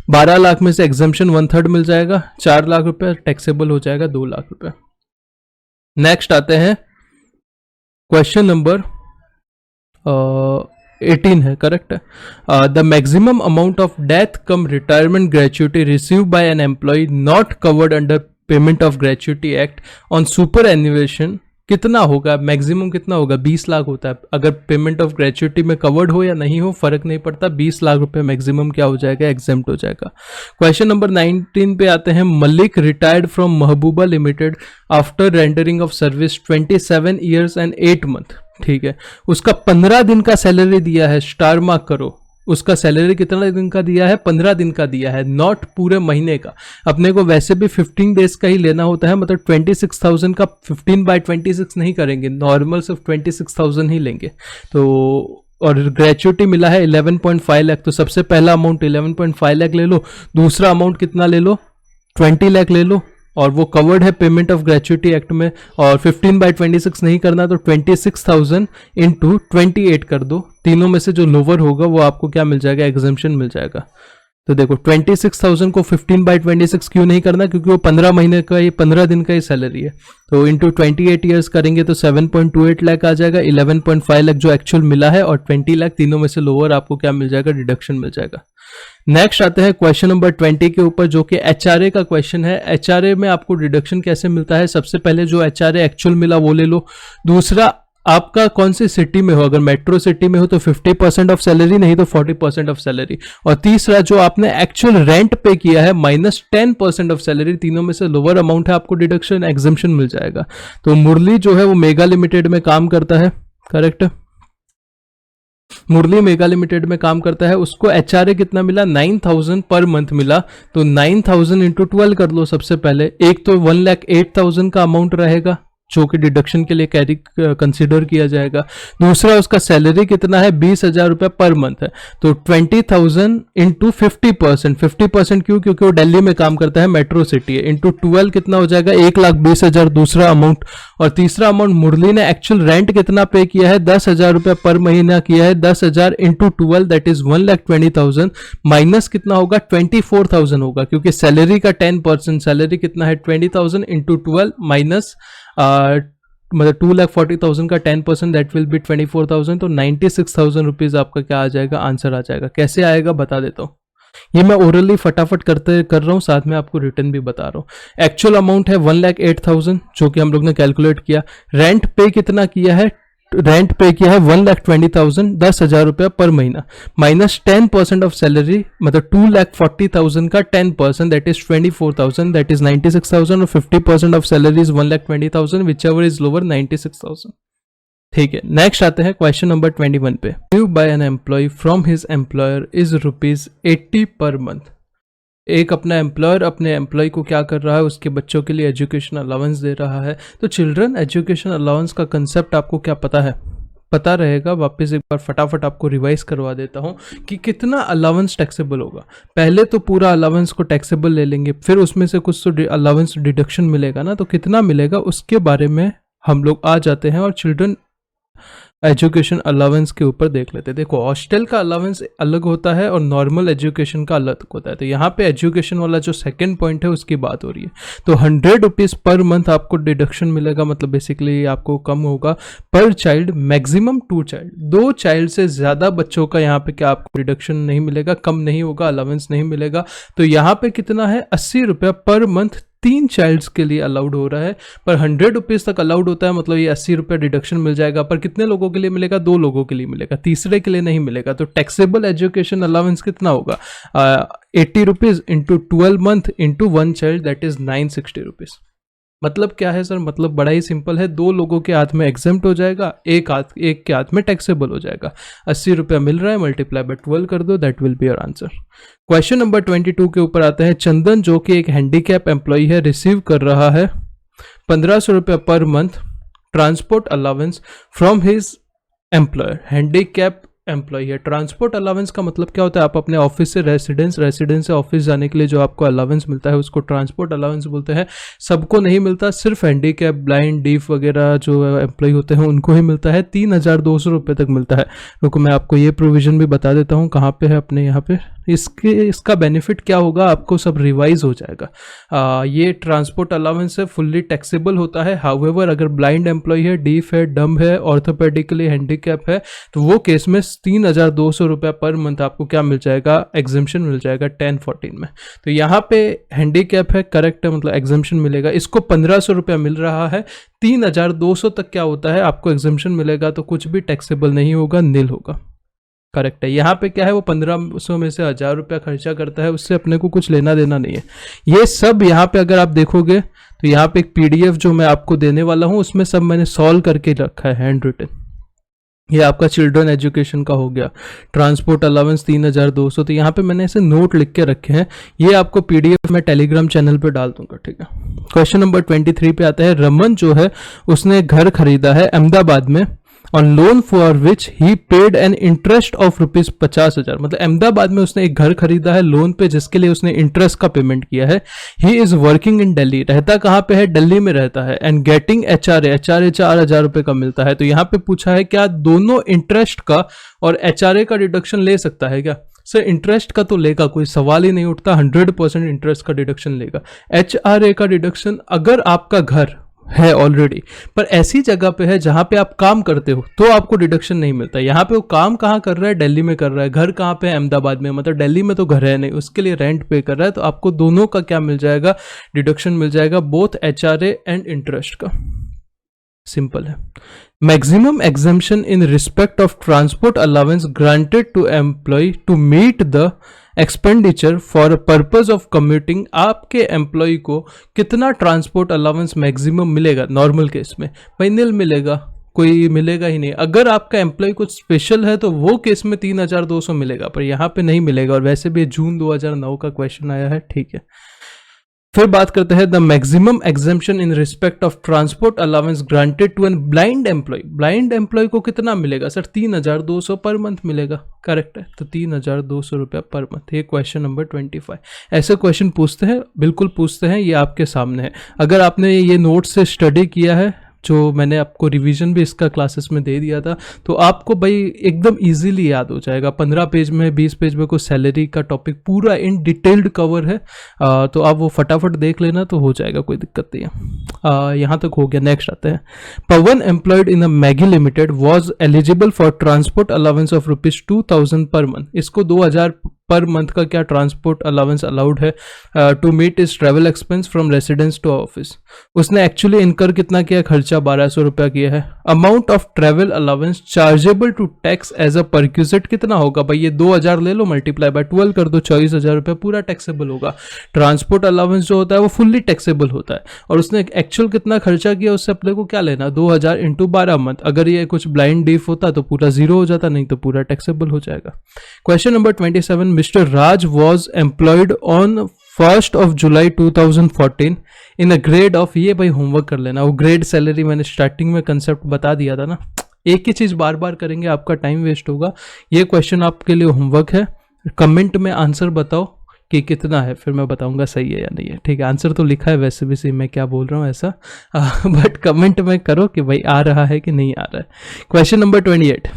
12 लाख में से एग्जम्पशन 1/3 मिल जाएगा, 4 लाख रुपए, टैक्सेबल हो जाएगा 2 लाख रुपए। नेक्स्ट आते हैं क्वेश्चन नंबर 18 है, करेक्ट है। The maximum amount of death cum retirement gratuity receive by an employee not covered under payment of gratuity act on superannuation कितना होगा, मैक्सिमम कितना होगा, 20 लाख होता है। अगर पेमेंट ऑफ ग्रेचुइटी में कवर्ड हो या नहीं हो फर्क नहीं पड़ता, 20 लाख रुपए मैक्सिमम क्या हो जाएगा, एग्जेम्प्ट हो जाएगा। क्वेश्चन नंबर 19 पे आते हैं। Malik retired from Mehbooba limited after rendering of service 27 years and 8 month. ठीक है, उसका 15 दिन का सैलरी दिया है, स्टार मार्क करो, उसका सैलरी कितना दिन का दिया है, 15 दिन का दिया है, नॉट पूरे महीने का। अपने को वैसे भी 15 डेज का ही लेना होता है, मतलब 26,000 का 15/26 नहीं करेंगे, नॉर्मल सिर्फ 26,000 ही लेंगे। तो और ग्रेचुइटी मिला है 11.5 लाख, तो सबसे पहला अमाउंट 11.5 लाख ले लो, दूसरा अमाउंट कितना ले लो, 20 लाख ले लो, और वो कवर्ड है पेमेंट ऑफ ग्रेचुइटी एक्ट में। और 15/26 नहीं करना तो 26,000 इंटू 28 कर दो, तीनों में से जो लोअर होगा वो आपको क्या मिल जाएगा, एग्जम्पशन मिल जाएगा। तो देखो 26,000 को 15/26 क्यों नहीं करना, क्योंकि वो 15 महीने का ही 15 दिन का ही सैलरी है। तो इंटू 28 ईयर्स करेंगे तो 7.28 लाख आ जाएगा, 11.5 लाख जो एक्चुअल मिला है और 20 लाख तीनों में से लोअर आपको क्या मिल जाएगा, डिडक्शन मिल जाएगा। नेक्स्ट आते हैं क्वेश्चन नंबर 20 के ऊपर, जो कि एचआरए का क्वेश्चन है। एचआरए में आपको डिडक्शन कैसे मिलता है, सबसे पहले जो एचआरए एक्चुअल मिला वो ले लो, दूसरा आपका कौन सी सिटी में हो, अगर मेट्रो सिटी में हो तो 50% ऑफ सैलरी, नहीं तो 40% ऑफ सैलरी, और तीसरा जो आपने एक्चुअल रेंट पे किया है माइनस 10% ऑफ सैलरी, तीनों में से लोअर अमाउंट है, आपको डिडक्शन एग्जम्पशन मिल जाएगा। तो मुरली जो है वो मेगा लिमिटेड में काम करता है, करेक्ट, मुरली मेगा लिमिटेड में काम करता है, उसको एचआरए कितना मिला, 9,000 पर मंथ मिला। तो 9,000 इंटू 12 कर लो सबसे पहले, एक तो 1,08,000 का अमाउंट रहेगा जो कि डिडक्शन के लिए कैरी कंसिडर किया जाएगा, दूसरा उसका सैलरी कितना है, 20,000 रुपये पर मंथ है, तो 20,000 इंटू 50%, 50% क्यों, क्योंकि वो दिल्ली में काम करता है, मेट्रो सिटी है, इंटू 12 कितना हो जाएगा, 1,20,000 दूसरा अमाउंट, और तीसरा अमाउंट मुरली ने एक्चुअल रेंट कितना पे किया है, 10,000 रुपये पर महीना किया है, 10,000 इंटू 12 दैट इज 1,20,000 माइनस कितना होगा, 24,000 होगा, क्योंकि सैलरी का 10%, सैलरी कितना है 20,000 इंटू 12 माइनस मतलब 2,40,000 का 10% दैट विल बी 24,000, तो 96,000 रुपीज आपका क्या आ जाएगा, आंसर आ जाएगा। कैसे आएगा बता देता हूँ, ये मैं ओरली फटाफट कर रहा हूँ, साथ में आपको रिटर्न भी बता रहा हूँ। एक्चुअल अमाउंट है 1,08,000 जो कि हम लोग ने कैलकुलेट किया, रेंट पे कितना किया है, रेंट पे किया है 1,20,000, 10,000 रुपया पर महीना, माइनस 10% ऑफ सैलरी, मतलब 2,40,000 का 10% दैट इज 24,000 दैट इज 96,000, और 50% of salary is 1,20,000 which ever is lower 96,000। ठीक है, नेक्स्ट आते हैं क्वेश्चन नंबर 21 पे। Due by an employ from his employer is ₹80 per month. एक अपना एम्प्लॉयर अपने एम्प्लॉय को क्या कर रहा है, उसके बच्चों के लिए एजुकेशन अलाउंस दे रहा है। तो चिल्ड्रन एजुकेशन अलाउंस का कंसेप्ट आपको क्या पता है, पता रहेगा, वापस एक बार फटाफट आपको रिवाइज करवा देता हूँ कि कितना अलाउंस टैक्सेबल होगा। पहले तो पूरा अलाउंस को टैक्सेबल ले लेंगे, फिर उसमें से कुछ तो अलाउंस डिडक्शन मिलेगा ना, तो कितना मिलेगा उसके बारे में हम लोग आ जाते हैं और चिल्ड्रन एजुकेशन अलाउंस के ऊपर देख लेते हैं। देखो हॉस्टल का अलाउंस अलग होता है और नॉर्मल एजुकेशन का अलग होता है। तो यहाँ पे एजुकेशन वाला जो सेकंड पॉइंट है उसकी बात हो रही है। तो 100 रुपीज़ पर मंथ आपको डिडक्शन मिलेगा, मतलब बेसिकली आपको कम होगा पर चाइल्ड, मैक्सिमम 2 चाइल्ड, 2 चाइल्ड से ज़्यादा बच्चों का यहाँ पे क्या आपको डिडक्शन नहीं मिलेगा, कम नहीं होगा, अलाउंस नहीं मिलेगा। तो यहाँ पे कितना है 80 रुपया पर मंथ 3 चाइल्ड्स के लिए अलाउड हो रहा है, पर 100 रुपीज़ तक अलाउड होता है, मतलब ये 80 रुपये डिडक्शन मिल जाएगा। पर कितने लोगों के लिए मिलेगा, 2 लोगों के लिए मिलेगा, तीसरे के लिए नहीं मिलेगा। तो टैक्सेबल एजुकेशन अलाउंस कितना होगा 80 rupees into 12 month into 1 child that is 960 rupees. मतलब क्या है सर, मतलब बड़ा ही सिंपल है, 2 लोगों के हाथ में एग्जेम्प्ट हो जाएगा, एक के हाथ में टैक्सेबल हो जाएगा। 80 रुपया मिल रहा है, मल्टीप्लाई बाय 12 कर दो, that will be your answer. Question number 22 के ऊपर आता है। चंदन जो कि एक हैंडीकैप एम्प्लॉय है, रिसीव कर रहा है 1500 रुपया per month transport allowance from his employer. Handicap employ है, ट्रांसपोर्ट अलाउंस का मतलब क्या होता है, आप अपने ऑफिस से रेसिडेंस से ऑफिस जाने के लिए जो आपको अलाउंस मिलता है उसको ट्रांसपोर्ट अलाउंस बोलते हैं। सबको नहीं मिलता, सिर्फ हैंडीकैप, ब्लाइंड, डीफ वगैरह जो एम्प्लॉय होते हैं उनको ही मिलता है। 3,200 रुपये तक मिलता है। रुको मैं आपको ये प्रोविजन भी बता देता हूँ कहाँ पे है अपने यहाँ पे। इसका बेनिफिट क्या होगा, आपको सब रिवाइज हो जाएगा। ये ट्रांसपोर्ट अलाउंस है, फुल्ली टैक्सेबल होता है। हाउएवर अगर ब्लाइंड एम्प्लॉय है, डीफ है, डम्ब है, ऑर्थोपेडिकली हैंडीकैप है, तो वो केस में 3,200 रुपया पर मंथ आपको क्या मिल जाएगा, एग्जम्पशन मिल जाएगा 1014 में। तो यहाँ पे हैंडीकैप है, करेक्ट है, मतलब एग्जम्पशन मिलेगा। इसको 1,500 रुपया मिल रहा है, 3,200 तक क्या होता है आपको एग्जम्पशन मिलेगा, तो कुछ भी टैक्सेबल नहीं होगा, नील होगा। करेक्ट है। यहाँ पे क्या है, वो 1,500 में से 1,000 रुपया खर्चा करता है, उससे अपने को कुछ लेना देना नहीं है। ये सब यहाँ पे अगर आप देखोगे तो यहाँ पे एक PDF जो मैं आपको देने वाला हूँ उसमें सब मैंने सॉल्व करके रखा है, हैंड रिटन। ये आपका चिल्ड्रन एजुकेशन का हो गया। ट्रांसपोर्ट अलाउंस 3200, तो यहाँ पे मैंने ऐसे नोट लिख के रखे हैं, ये आपको पीडीएफ मैं टेलीग्राम चैनल पे डाल दूंगा, ठीक है। क्वेश्चन नंबर 23 पे आता है, रमन जो है उसने घर खरीदा है अहमदाबाद में on loan for which he paid an interest of ₹50,000। मतलब अहमदाबाद में उसने एक घर खरीदा है लोन पे, जिसके लिए उसने इंटरेस्ट का पेमेंट किया है। He is working in Delhi, रहता कहाँ पे है, दिल्ली में रहता है। एंड गेटिंग एचआरए 4,000 रुपए का मिलता है। तो यहाँ पे पूछा है क्या दोनों इंटरेस्ट का और एचआरए का डिडक्शन ले सकता है क्या? सर इंटरेस्ट का तो लेगा, कोई सवाल ही नहीं उठता, 100% इंटरेस्ट का डिडक्शन लेगा। एचआरए का डिडक्शन अगर आपका घर है ऑलरेडी पर ऐसी जगह पे है जहां पे आप काम करते हो तो आपको डिडक्शन नहीं मिलता। यहाँ पे वो काम कहाँ कर रहा है, दिल्ली में कर रहा है, घर कहाँ पे है, अहमदाबाद में, मतलब दिल्ली में तो घर है नहीं, उसके लिए रेंट पे कर रहा है। तो आपको दोनों का क्या मिल जाएगा, डिडक्शन मिल जाएगा, बोथ एचआरए एंड इंटरेस्ट का। सिंपल है। Maximum exemption in respect of transport allowance granted to employ to meet the expenditure for purpose of commuting. आपके एम्प्लॉय को कितना ट्रांसपोर्ट अलाउंस मैक्सिमम मिलेगा नॉर्मल केस में? भाई नील मिलेगा, कोई मिलेगा ही नहीं। अगर आपका एम्प्लॉय कुछ स्पेशल है तो वो केस में 3,200 मिलेगा, पर यहाँ पे नहीं मिलेगा। और वैसे भी जून 2009 का क्वेश्चन आया है, ठीक है। फिर बात करते हैं the maximum exemption in respect of transport allowance granted to an blind employ. Blind employ को कितना मिलेगा सर? 3,200 पर मंथ मिलेगा, करेक्ट है। तो 3,200 रुपया पर मंथ, ये क्वेश्चन नंबर 25। ऐसे क्वेश्चन पूछते हैं, बिल्कुल पूछते हैं, ये आपके सामने है। अगर आपने ये नोट से स्टडी किया है, जो मैंने आपको रिवीजन भी इसका क्लासेस में दे दिया था, तो आपको भाई एकदम इजीली याद हो जाएगा। 15 पेज में 20 पेज में कोई सैलरी का टॉपिक पूरा इन डिटेल्ड कवर है, तो आप वो फटाफट देख लेना तो हो जाएगा, कोई दिक्कत नहीं है। यहाँ तक हो गया। नेक्स्ट आते हैं, Pavan employed in a Maggi limited was eligible for transport allowance of ₹2,000 per month. इसको 2,000 पर मंथ का क्या ट्रांसपोर्ट अलाउंस अलाउड है to meet is travel expense from residence to office. उसने एक्चुअली इनकर कितना किया, खर्चा 1,200 रुपया किया है। Amount of travel allowance chargeable to tax as a perquisite कितना होगा भाई? ये 2,000 ले लो, मल्टीप्लाई बाय 12 कर दो, 24,000 रुपया पूरा टैक्सेबल होगा। ट्रांसपोर्ट अलाउंस जो होता है वो फुल्ली टैक्सेबल होता है। और उसने एक्चुअल कितना खर्चा किया उससे अपने को क्या लेना, 2,000 इंटू 12 मंथ। अगर ये कुछ ब्लाइंड डीफ होता तो पूरा जीरो हो जाता, नहीं तो पूरा टैक्सेबल हो जाएगा। Question number 27, Mr. Raj was employed on 1st of July 2014 in a grade of, ये भाई होमवर्क कर लेना, वो ग्रेड सैलरी मैंने स्टार्टिंग में कंसेप्ट बता दिया था ना। एक ही चीज बार बार करेंगे आपका टाइम वेस्ट होगा। ये क्वेश्चन आपके लिए होमवर्क है। कमेंट में आंसर बताओ कि कितना है, फिर मैं बताऊंगा सही है या नहीं है, ठीक है। आंसर तो लिखा है वैसे भी, सही मैं क्या बोल रहा हूँ ऐसा, बट कमेंट में करो कि भाई आ रहा है कि नहीं आ रहा है। क्वेश्चन नंबर 28,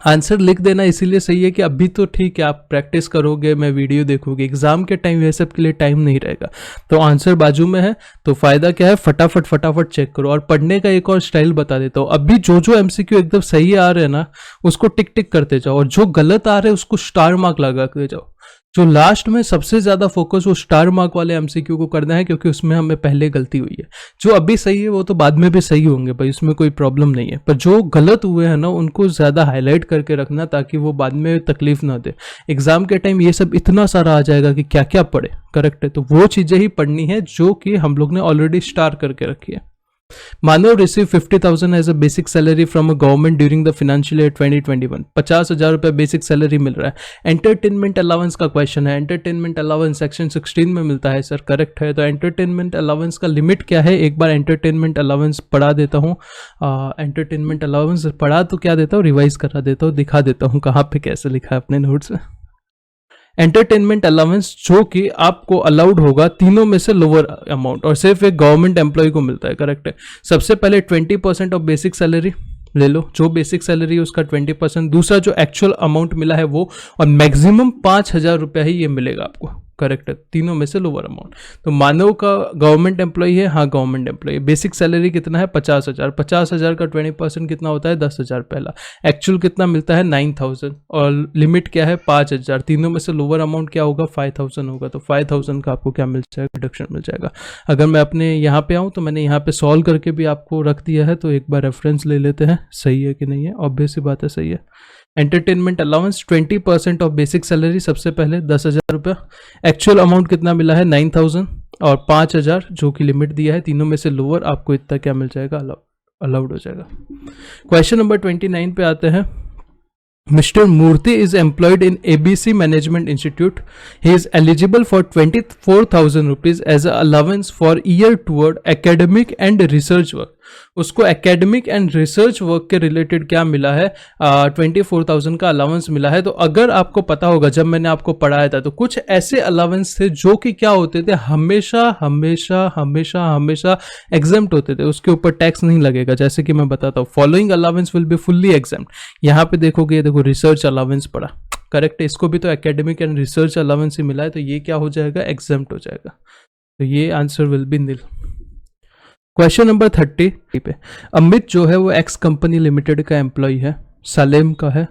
आंसर लिख देना इसीलिए सही है कि अभी तो ठीक है आप प्रैक्टिस करोगे, मैं वीडियो देखोगे, एग्जाम के टाइम ये सब के लिए टाइम नहीं रहेगा। तो आंसर बाजू में है, तो फायदा क्या है, फटाफट फटाफट चेक करो। और पढ़ने का एक और स्टाइल बता देता हूँ, अभी जो जो एमसीक्यू एकदम सही आ रहे हैं ना उसको टिक टिक करते जाओ, और जो गलत आ रहे हैं उसको स्टार मार्क लगा के जाओ। जो लास्ट में सबसे ज्यादा फोकस वो स्टार मार्क वाले एमसीक्यू को करना है, क्योंकि उसमें हमें पहले गलती हुई है। जो अभी सही है वो तो बाद में भी सही होंगे भाई, उसमें कोई प्रॉब्लम नहीं है, पर जो गलत हुए हैं ना उनको ज्यादा हाईलाइट करके रखना, ताकि वो बाद में तकलीफ ना दे। एग्जाम के टाइम ये सब इतना सारा आ जाएगा कि क्या क्या पढ़े, करेक्ट है। तो वो चीजें ही पढ़नी है जो कि हम लोग ने ऑलरेडी स्टार करके रखी है। Manav receive 50,000 as a basic salary from a government during the financial year 2021। 50,000 रुपये बेसिक सैलरी मिल रहा है। एंटरटेनमेंट अलाउंस का क्वेश्चन है। एंटरटेनमेंट अलाउंस सेक्शन 16 में मिलता है सर, करेक्ट है। तो एंटरटेनमेंट अलाउंस का लिमिट क्या है, एक बार एंटरटेनमेंट अलाउंस पढ़ा देता हूँ। एंटरटेनमेंट अलाउंस पढ़ा तो क्या देता हूँ, रिवाइज करा देता हूँ, दिखा देता हूँ कहाँ पे कैसे लिखा है अपने नोट्स में। एंटरटेनमेंट अलाउंस जो कि आपको अलाउड होगा तीनों में से लोअर अमाउंट, और सिर्फ एक गवर्नमेंट एम्प्लॉय को मिलता है, करेक्ट है। सबसे पहले 20% ऑफ बेसिक सैलरी ले लो, जो बेसिक सैलरी है उसका 20%। दूसरा जो एक्चुअल अमाउंट मिला है वो, और मैक्सिमम 5,000 रुपया ही ये मिलेगा आपको, करेक्ट है। तीनों में से लोअर अमाउंट। तो मानव का गवर्नमेंट एम्प्लॉय है, हाँ गवर्नमेंट एम्प्लॉय। बेसिक सैलरी कितना है, 50,000। 50,000 का 20% कितना होता है, 10,000 पहला। एक्चुअल कितना मिलता है, 9,000, और लिमिट क्या है, 5,000। तीनों में से लोअर अमाउंट क्या होगा, 5,000 होगा। तो 5,000 का आपको क्या मिल जाएगा, रिडक्शन मिल जाएगा। अगर मैं अपने यहाँ पे आऊँ तो मैंने यहाँ पे सॉल्व करके भी आपको रख दिया है, तो एक बार रेफरेंस ले लेते हैं, सही है कि नहीं है। ऑब्वियस सी बात है, सही है। Entertainment allowance 20% of basic salary, सबसे पहले 10,000 रुपया। एक्चुअल अमाउंट कितना मिला है, 9,000, और 5,000 जो कि लिमिट दिया है। तीनों में से लोअर आपको इतना क्या मिल जाएगा, अलाउड। अलाउड हो जाएगा। क्वेश्चन नंबर 29 पे आते हैं। Mr. Murthy is employed in ABC Management Institute. He is eligible for 24,000 rupees as a allowance for year toward academic and research work. उसको एकेडमिक एंड रिसर्च वर्क के related क्या मिला है, 24,000 का अलाउंस मिला है। तो अगर आपको पता होगा, जब मैंने आपको पढ़ाया था तो कुछ ऐसे अलाउंस थे जो कि क्या होते थे, हमेशा हमेशा हमेशा हमेशा एग्जाम्प्ट होते थे, उसके ऊपर टैक्स नहीं लगेगा। जैसे कि मैं बताता हूँ, following allowance will be fully exempt. यहाँ पे देखोगे, ये देखो रिसर्च अलाउंस पड़ा, करेक्ट है। इसको भी तो एकेडमिक एंड रिसर्च अलाउंस ही मिला है, तो ये क्या हो जाएगा, एग्जाम्प्ट हो जाएगा। तो ये answer will be nil. Question number 30 पे, अमित जो है वो एक्स कंपनी लिमिटेड का एम्प्लॉय है, सालेम का है,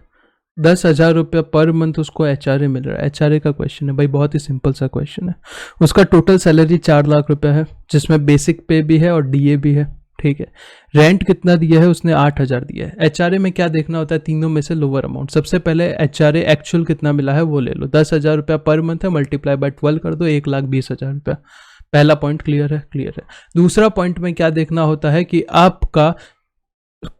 10,000 रुपया पर मंथ उसको एचआरए मिल रहा है। एचआरए का क्वेश्चन है भाई, बहुत ही सिंपल सा क्वेश्चन है। उसका टोटल सैलरी 4 लाख रुपया है, जिसमें बेसिक पे भी है और डीए भी है, ठीक है। रेंट कितना दिया है उसने, 8,000 दिया है। एचआरए में क्या देखना होता है, तीनों में से लोअर अमाउंट। सबसे पहले एचआरए एक्चुअल कितना मिला है वो ले लो, 10,000 रुपया पर मंथ है, मल्टीप्लाई बाय 12 कर दो, 1,20,000 रुपया। पहला पॉइंट क्लियर है, क्लियर है। दूसरा पॉइंट में क्या देखना होता है कि आपका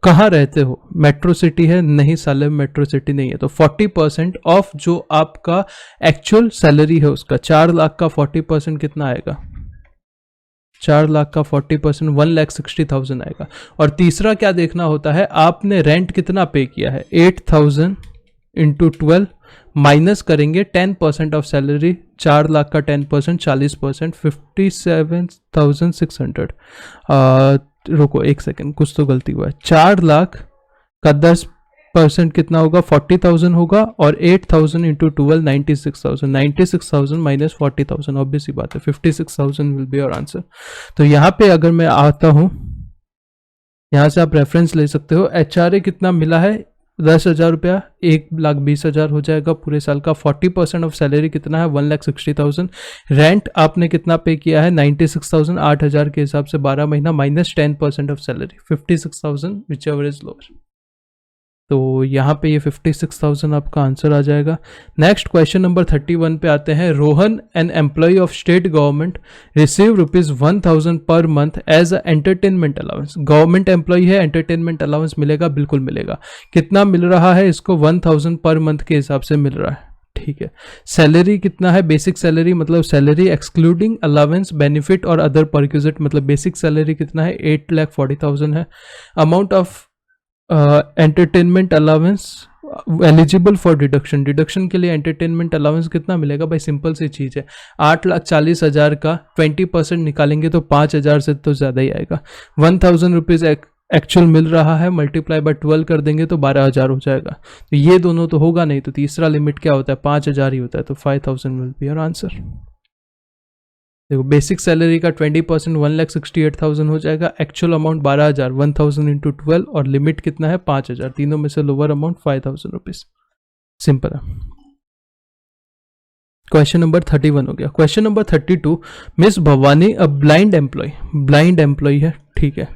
कहाँ रहते हो, मेट्रो सिटी है, नहीं सालेम मेट्रो सिटी नहीं है, तो 40% ऑफ जो आपका एक्चुअल सैलरी है उसका, 4 लाख का 40% कितना आएगा, 4 लाख का 40% 1,60,000 आएगा। और तीसरा क्या देखना होता है, आपने रेंट कितना पे किया है, 8,000 इंटू 12 माइनस करेंगे 10% ऑफ सैलरी, 4 लाख का 10% 40%, 57,600। रुको एक सेकेंड, कुछ तो गलती हुआ है। 4 लाख का 10% कितना होगा, 40,000 होगा, और 8,000 इंटू 12 96,000, 96,000 माइनस 40,000, ऑब्वियसली बात है 56,000 विल बी योर आंसर। तो यहाँ पे अगर मैं आता हूँ, यहाँ से आप रेफरेंस ले सकते हो। एचआरए कितना मिला है, 10,000 रुपया, 1,20,000 हो जाएगा पूरे साल का। 40% ऑफ सैलरी कितना है, 1,60,000। रेंट आपने कितना पे किया है, 96,000, 8,000 के हिसाब से 12 महीना, minus 10% of salary 56,000, which ever is lower. तो यहाँ पे ये 56,000 आपका आंसर आ जाएगा। नेक्स्ट क्वेश्चन नंबर 31 पे आते हैं। Rohan an employ of state government receive ₹1,000 per month as a entertainment allowance. Government employee है, एंटरटेनमेंट अलाउंस मिलेगा, बिल्कुल मिलेगा। कितना मिल रहा है इसको, 1,000 पर मंथ के हिसाब से मिल रहा है, ठीक है। सैलरी कितना है, बेसिक सैलरी मतलब सैलरी एक्सक्लूडिंग अलाउंस बेनिफिट और अदर परक्यूजिट, मतलब बेसिक सैलरी कितना है, 8,40,000 है। Amount of entertainment allowance eligible for deduction, deduction के लिए एंटरटेनमेंट अलाउंस कितना मिलेगा भाई, सिंपल सी चीज़ है, 8,40,000 का 20% निकालेंगे तो 5,000 से तो ज़्यादा ही आएगा। 1,000 रुपीज़ एक्चुअल मिल रहा है, मल्टीप्लाई बाय 12 कर देंगे तो 12,000 हो जाएगा। तो ये दोनों तो होगा नहीं, तो तीसरा लिमिट क्या होता है, 5,000 ही होता है, तो 5,000 विल बी योर आंसर। देखो बेसिक सैलरी का 20% 1,68,000 हो जाएगा, एक्चुअल अमाउंट 12,000, 1,000 इंटू 12, और लिमिट कितना है 5,000, तीनों में से लोअर अमाउंट 5,000 रुपीज। सिंपल है। क्वेश्चन नंबर 31 हो गया। Question number 32, miss Bhavani a blind employ है, ठीक है,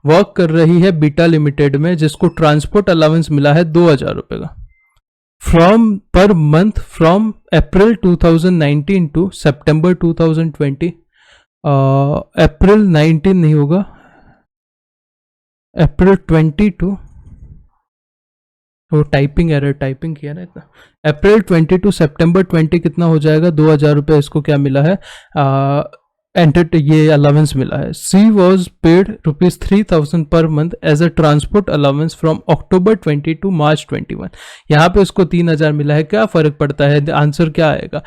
वर्क कर रही है बीटा लिमिटेड में, जिसको ट्रांसपोर्ट अलाउंस मिला है 2,000 रुपए का per month from April 2019 to September 2020। April 19 नहीं होगा, अप्रैल 20 टू, वो टाइपिंग एरर, टाइपिंग किया ना इतना। अप्रैल 20 टू सितंबर 20 कितना हो जाएगा, 2,000 रुपये इसको क्या मिला है, ये अलाउंस मिला है। सी was paid ₹3,000 per month as a transport allowance from October 20 to March 21। यहाँ पे उसको 3,000 मिला है, क्या फर्क पड़ता है, आंसर क्या आएगा,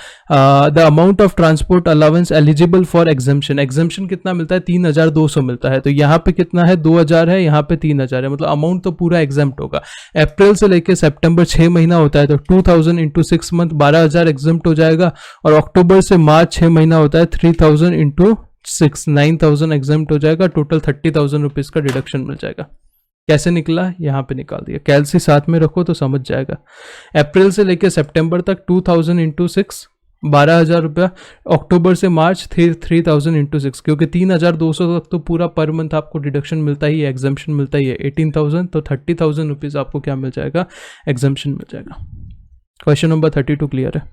the amount of transport allowance eligible for exemption, exemption कितना मिलता है, 3,200 मिलता है, तो यहाँ पे कितना है 2,000 है, यहाँ पे 3,000 है, मतलब अमाउंट तो पूरा एग्जाम्प्ट होगा। अप्रैल से लेकर सितंबर 6 महीना होता है, तो 2,000 इंटू 6 मंथ 12,000 एग्जाम्प्ट हो जाएगा, और अक्टूबर से मार्च 6 महीना होता है, 3,000 इंटू 6 9,000 एग्जाम्प्ट हो जाएगा, टोटल 30,000 रुपीज का डिडक्शन मिल जाएगा। कैसे निकला, यहाँ पे निकाल दिया, कैलसी साथ में रखो तो समझ जाएगा। अप्रैल से लेकर सितंबर तक 2,000 इंटू 6 12,000 रुपया, अक्टूबर से मार्च 3,000 इंटू 6, क्योंकि 3,200 तक तो पूरा पर मंथ आपको डिडक्शन मिलता ही है, एग्जाम्पशन मिलता ही है, 18,000, तो 30,000 रुपीज आपको क्या मिल जाएगा, एग्जाम्पशन मिल जाएगा। क्वेश्चन नंबर 32 क्लियर है।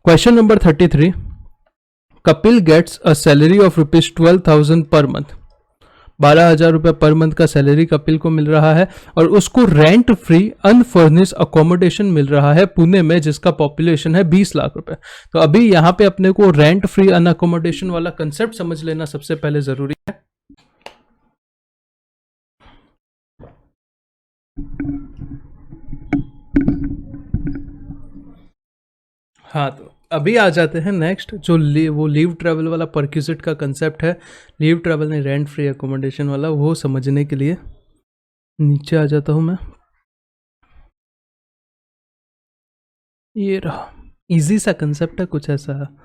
Question number 33, Kapil gets a salary of ₹12,000 per month, 12,000 रुपये पर मंथ का सैलरी कपिल को मिल रहा है और उसको रेंट फ्री अनफर्निश अकोमोडेशन मिल रहा है पुणे में, जिसका पॉपुलेशन है 20 लाख रुपए। तो अभी यहाँ पे अपने को रेंट फ्री अन अकोमोडेशन वाला कंसेप्ट समझ लेना सबसे पहले जरूरी है। हाँ, तो अभी आ जाते हैं नेक्स्ट जो वो लीव ट्रैवल वाला परक्यूजिट का कंसेप्ट है, लीव ट्रैवल नहीं रेंट फ्री अकोमोडेशन वाला, वो समझने के लिए नीचे आ जाता हूँ मैं। ये रहा, इजी सा कंसेप्ट है, कुछ ऐसा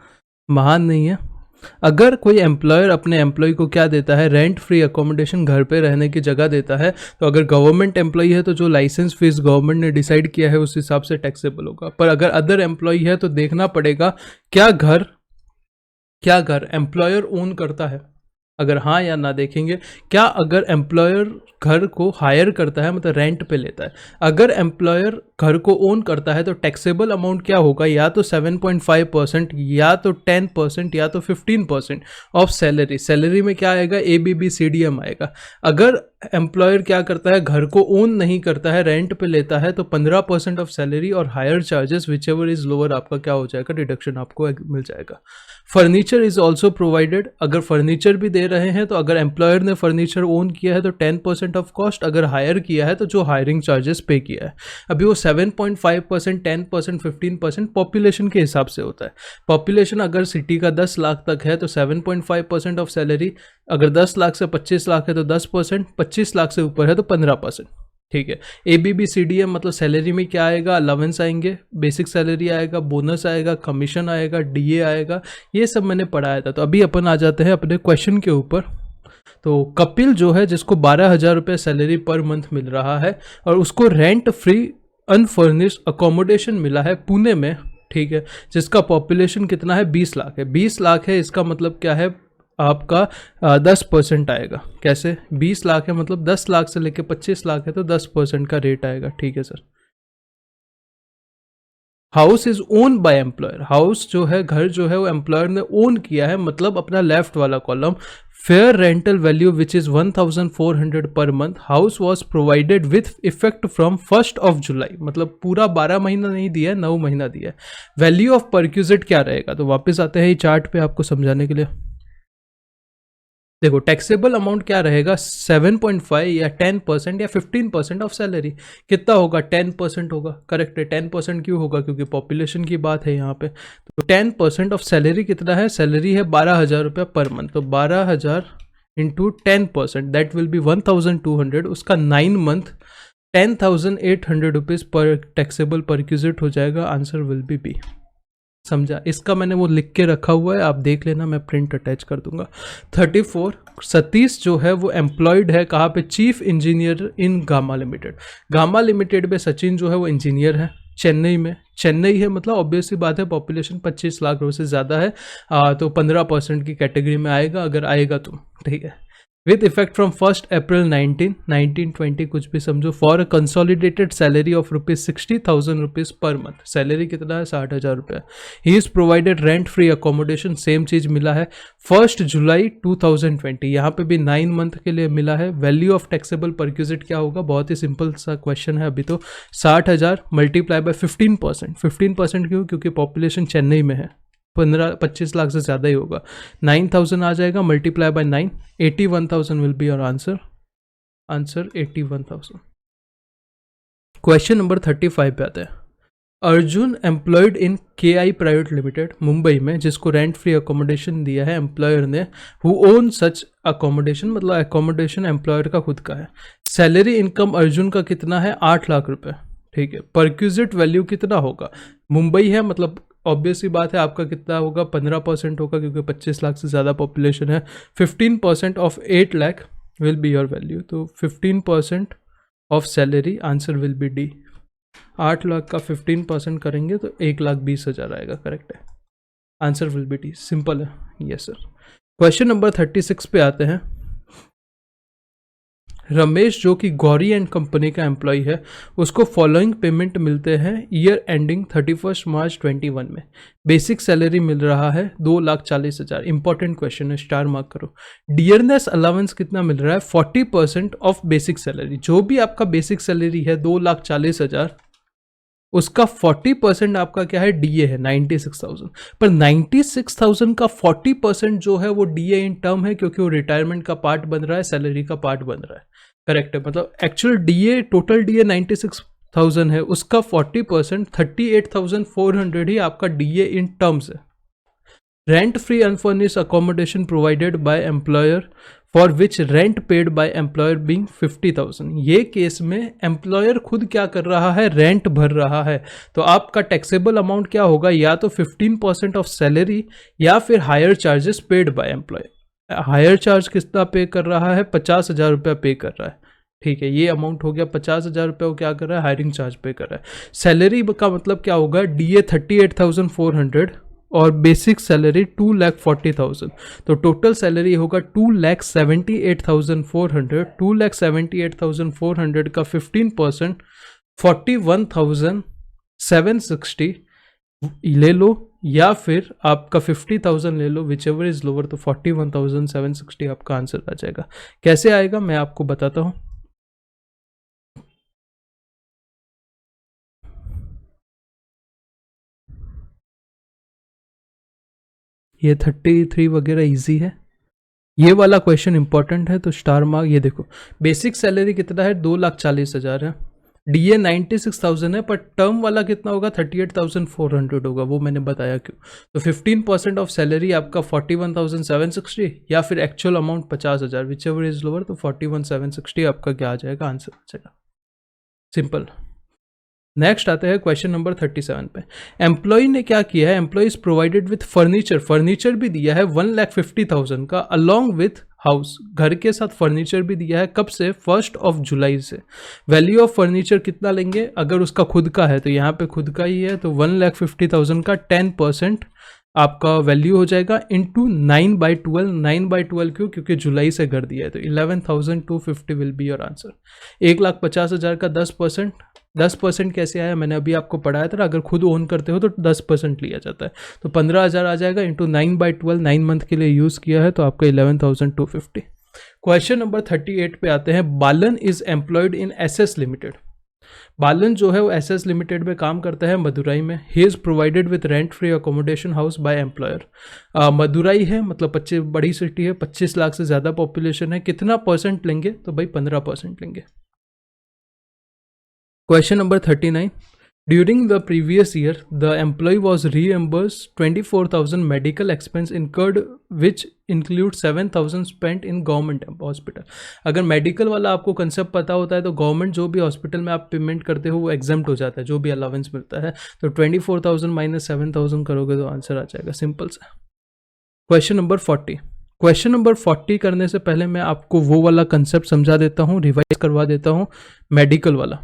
महान नहीं है। अगर कोई एम्प्लॉयर अपने एम्प्लॉय को क्या देता है, रेंट फ्री अकोमोडेशन, घर पे रहने की जगह देता है, तो अगर गवर्नमेंट एम्प्लॉय है तो जो लाइसेंस फीस गवर्नमेंट ने डिसाइड किया है उस हिसाब से टैक्सेबल होगा। पर अगर अदर एम्प्लॉय है तो देखना पड़ेगा क्या घर एम्प्लॉयर ओन करता है, अगर हाँ या ना देखेंगे। क्या अगर एम्प्लॉयर घर को हायर करता है, मतलब रेंट पे लेता है, अगर एम्प्लॉयर घर को ओन करता है तो टैक्सेबल अमाउंट क्या होगा, या तो 7.5%, या तो 10%, या तो 15% ऑफ सैलरी। सैलरी में क्या आएगा, ABBCDM आएगा। अगर एम्प्लॉयर क्या करता है, घर को ओन नहीं करता है, रेंट पे लेता है, तो 15% ऑफ सैलरी और higher charges which ever is lower आपका क्या हो जाएगा, डिडक्शन आपको मिल जाएगा। फर्नीचर इज ऑल्सो प्रोवाइडेड, अगर फर्नीचर भी दे रहे हैं तो अगर एम्प्लॉयर ने फर्नीचर ओन किया है तो 10% ऑफ कॉस्ट, अगर हायर किया है तो जो हायरिंग चार्जेस पे किया है। अभी वो 7.5%, 10%, 15% पॉपुलेशन के हिसाब से होता है। पॉपुलेशन अगर सिटी का 10 लाख तक है तो 7.5% ऑफ सैलरी, अगर 10 लाख से 25 लाख है तो 10%, 25 लाख से ऊपर है तो 15%। ठीक है। ABBCDM मतलब सैलरी में क्या आएगा, अलावेंस आएंगे, बेसिक सैलरी आएगा, बोनस आएगा, कमीशन आएगा, DA आएगा, ये सब मैंने पढ़ाया था। तो अभी अपन आ जाते हैं अपने क्वेश्चन के ऊपर। तो कपिल जो है, जिसको 12,000 रुपये सैलरी पर मंथ मिल रहा है और उसको रेंट फ्री अनफर्निश्ड अकोमोडेशन मिला है पुणे में, ठीक है, जिसका पॉपुलेशन कितना है, 20 लाख है। 20 लाख है, इसका मतलब क्या है आपका 10% आएगा। कैसे, 20 लाख है मतलब 10 लाख से लेके 25 लाख है तो 10% का रेट आएगा। ठीक है sir. House is own by employer, house जो है, घर जो है वो एम्प्लॉयर ने ओन किया है, मतलब अपना लेफ्ट वाला column. Fair rental value which is 1,400 per month, house was provided with effect from 1 जुलाई, मतलब पूरा 12 महीना नहीं दिया है, 9 महीना दिया है। वैल्यू ऑफ परक्यूजिट क्या रहेगा, तो वापस आते हैं ये चार्ट पे आपको समझाने के लिए। देखो टैक्सेबल अमाउंट क्या रहेगा, 7.5 या 10% या 15% ऑफ सैलरी। कितना होगा, 10% होगा। करेक्ट है, 10% क्यों होगा, क्योंकि पॉपुलेशन की बात है यहाँ पे। तो 10% ऑफ सैलरी कितना है, सैलरी है 12,000 रुपया पर मंथ, तो 12,000 इंटू 10%, दैट विल बी 1,200। उसका 9 मंथ 10,800 रुपीज़ पर टैक्सेबल परक्यूजिट हो जाएगा। Answer will be B. समझा, इसका मैंने वो लिख के रखा हुआ है, आप देख लेना, मैं प्रिंट अटैच कर दूंगा। 34, सतीश जो है वो एम्प्लॉयड है कहाँ पे, चीफ इंजीनियर इन गामा लिमिटेड। गामा लिमिटेड में सचिन जो है वो इंजीनियर है, चेन्नई में। चेन्नई है मतलब ऑब्वियस सी बात है, पॉपुलेशन 25 लाख से ज़्यादा है, तो 15% की कैटेगरी में आएगा, अगर आएगा तो। ठीक है। विद इफेक्ट फ्रॉम 1 अप्रैल 1920 कुछ भी समझो, for a consolidated salary of ₹60,000 per month. Salary कितना है, 60,000 रुपये। He is provided rent free accommodation, same चीज मिला है 1 जुलाई 2020, यहाँ पे भी 9 मंथ के लिए मिला है। वैल्यू ऑफ टैक्सेबल परक्यूजिट क्या होगा, बहुत ही सिंपल सा क्वेश्चन है अभी तो, 60,000 मल्टीप्लाई बाय 15%। 15% क्यों, क्योंकि पॉपुलेशन चेन्नई में है, 25 लाख से ज़्यादा ही होगा। 9,000 आ जाएगा, multiply by 9, 81,000 will be your answer. Answer 81,000। Question number 35 पे आते हैं। Arjun employed in KI private limited Mumbai में, जिसको रेंट फ्री अकोमोडेशन दिया है एम्प्लॉयर ने, हु ओन सच अकोमोडेशन, मतलब अकोमोडेशन एम्प्लॉयर का खुद का है। सैलरी इनकम अर्जुन का कितना है, 8 लाख रुपए। ठीक है। परक्यूजिट वैल्यू कितना होगा, मुंबई है मतलब ऑब्वियस सी बात है आपका कितना होगा, 15% होगा, क्योंकि 25 लाख से ज़्यादा पॉपुलेशन है। 15% of 8 lakh will be your value, तो 15% of salary, answer will B D. 8 lakh का 15% करेंगे तो 1,20,000 आएगा। करेक्ट है, answer will B D. Simple है, यस सर। क्वेश्चन नंबर 36 पे आते हैं। रमेश जो कि गौरी एंड कंपनी का एम्प्लॉय है, उसको फॉलोइंग पेमेंट मिलते हैं ईयर एंडिंग 31 मार्च 21 में। बेसिक सैलरी मिल रहा है 2,40,000। इंपॉर्टेंट क्वेश्चन है, स्टार मार्क करो। डियरनेस अलाउंस कितना मिल रहा है? 40% ऑफ बेसिक सैलरी। जो भी आपका बेसिक सैलरी है 2,40,000, उसका 40% आपका क्या है? डीए है 96,000। पर 96,000 का 40% जो है वो डीए इन टर्म है, क्योंकि वो रिटायरमेंट का पार्ट बन रहा है, सैलरी का पार्ट बन रहा है। करेक्ट है, मतलब एक्चुअल डीए, टोटल डीए 96,000 है, उसका 40% 38,400 ही आपका डीए इन टर्म्स है। Rent free unfurnished accommodation provided by employer for which rent paid by employer being 50,000। ये केस में एम्प्लॉयर खुद क्या कर रहा है? रेंट भर रहा है। तो आपका टैक्सेबल अमाउंट क्या होगा? या तो 15% ऑफ सैलरी, या फिर hire charges paid by employer. Hire charge कितना पे कर रहा है? 50,000 रुपया पे कर रहा है। ठीक है, ये अमाउंट हो गया 50,000 रुपये। वो क्या कर रहा है? हायरिंग चार्ज पे कर रहा है। सैलरी का मतलब क्या होगा? डीए 38,400 और बेसिक सैलरी 2,40,000। तो टोटल सैलरी होगा 2,78,400। 2,78,400 का 15% 41,760 ले लो, या फिर आपका 50,000 ले लो, विच एवर इज लोअर। तो 41,760 आपका आंसर आ जाएगा। कैसे आएगा मैं आपको बताता हूं। ये 33 वगैरह इजी है। ये वाला क्वेश्चन इंपॉर्टेंट है, तो स्टार मार्क। ये देखो, बेसिक सैलरी कितना है? 2,40,000 है। डीए 96,000 है, पर टर्म वाला कितना होगा? 38,400 होगा। वो मैंने बताया क्यों। तो 15% ऑफ सैलरी आपका 41,760, या फिर actual amount 50,000, which ever is lower. तो 41,760 आपका क्या आ जाएगा? आंसर आ जाएगा। सिंपल। नेक्स्ट आते हैं क्वेश्चन नंबर 37 पे। एम्प्लॉय ने क्या किया है? Employ is provided with furniture. Furniture भी दिया है 1,50,000 का, अलॉन्ग विथ हाउस। घर के साथ फर्नीचर भी दिया है। कब से? 1 जुलाई से। वैल्यू ऑफ फर्नीचर कितना लेंगे? अगर उसका खुद का है तो यहाँ पे खुद का ही है, तो 1,50,000 का 10% आपका वैल्यू हो जाएगा इंटू 9/12। 9/12 क्यों? क्योंकि जुलाई से घर दिया है, तो 11,250 विल बी योर आंसर। 1,50,000 का 10%। 10% कैसे आया? मैंने अभी आपको पढ़ाया था ना, अगर खुद ओन करते हो तो 10% लिया जाता है। तो 15,000 आ जाएगा इंटू 9/12। 9 मंथ के लिए यूज़ किया है, तो आपका 11,250। क्वेश्चन नंबर 38 पे आते हैं। Balan is employed in SS limited. Balan जो है वो एसएस लिमिटेड में काम करता है, मदुराई में। He is provided with rent free accommodation house by employer. Madurai है, मतलब 25 बड़ी सिटी है, 25 लाख से ज़्यादा पॉपुलेशन है। कितना परसेंट लेंगे? तो भाई 15% लेंगे। Question number 39. During the previous year, the employee was reimbursed 24,000 medical expense incurred, which include 7,000 spent in government hospital. अगर मेडिकल वाला आपको कंसेप्ट पता होता है तो गवर्नमेंट जो भी हॉस्पिटल में आप पेमेंट करते हो वो एग्जाम्प्ट हो जाता है, जो भी अलाउंस मिलता है। तो 24,000 माइनस 7,000 करोगे तो आंसर आ जाएगा। सिंपल सा। Question number 40। क्वेश्चन नंबर 40 करने से पहले मैं आपको वो वाला कंसेप्ट समझा देता हूँ, रिवाइज करवा देता हूँ, मेडिकल वाला।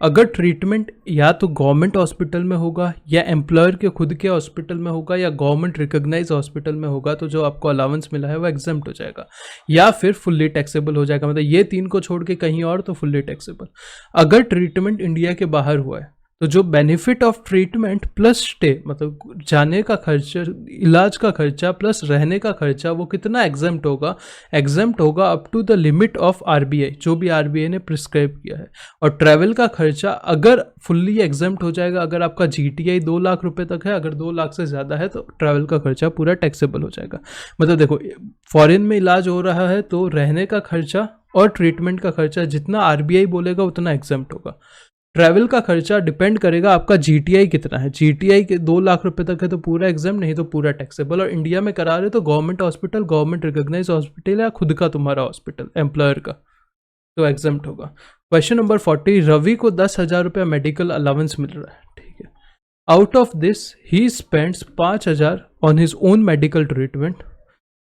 अगर ट्रीटमेंट या तो गवर्नमेंट हॉस्पिटल में होगा, या एम्प्लॉयर के खुद के हॉस्पिटल में होगा, या गवर्नमेंट रिकॉग्नाइज हॉस्पिटल में होगा, तो जो आपको अलाउंस मिला है वो एग्जाम्प्ट हो जाएगा, या फिर फुल्ली टैक्सेबल हो जाएगा। मतलब ये 3 को छोड़ के कहीं और तो फुल्ली टैक्सेबल। अगर ट्रीटमेंट इंडिया के बाहर हुआ है तो जो benefit of treatment plus stay, मतलब जाने का खर्चा, इलाज का खर्चा प्लस रहने का खर्चा, वो कितना एग्जाम्प्ट होगा? एग्जाम्प्ट होगा up to the limit of RBI, जो भी आरबीआई ने प्रिस्क्राइब किया है। और ट्रैवल का खर्चा अगर फुल्ली एग्जाम्प्ट हो जाएगा, अगर आपका जीटीआई 2 लाख रुपए तक है, अगर 2 लाख से ज़्यादा है तो ट्रैवल का खर्चा पूरा टैक्सेबल हो जाएगा। मतलब देखो, फॉरेन में इलाज हो रहा है तो रहने का खर्चा और ट्रीटमेंट का खर्चा जितना आरबीआई बोलेगा उतना एग्जाम्प्ट होगा। ट्रैवल का खर्चा डिपेंड करेगा आपका जीटीआई कितना है। जीटीआई के 2 लाख रुपए तक है तो पूरा एग्जाम, नहीं तो पूरा टैक्सेबल। और इंडिया में करा रहे तो government hospital, government recognise hospital, या खुद का तुम्हारा हॉस्पिटल एम्प्लॉयर का, तो एग्जाम्प्ट होगा। Question number 40। रवि को 10,000 रुपया मेडिकल अलाउंस मिल रहा है, ठीक है। Out of this he spends 5,000 on his own medical treatment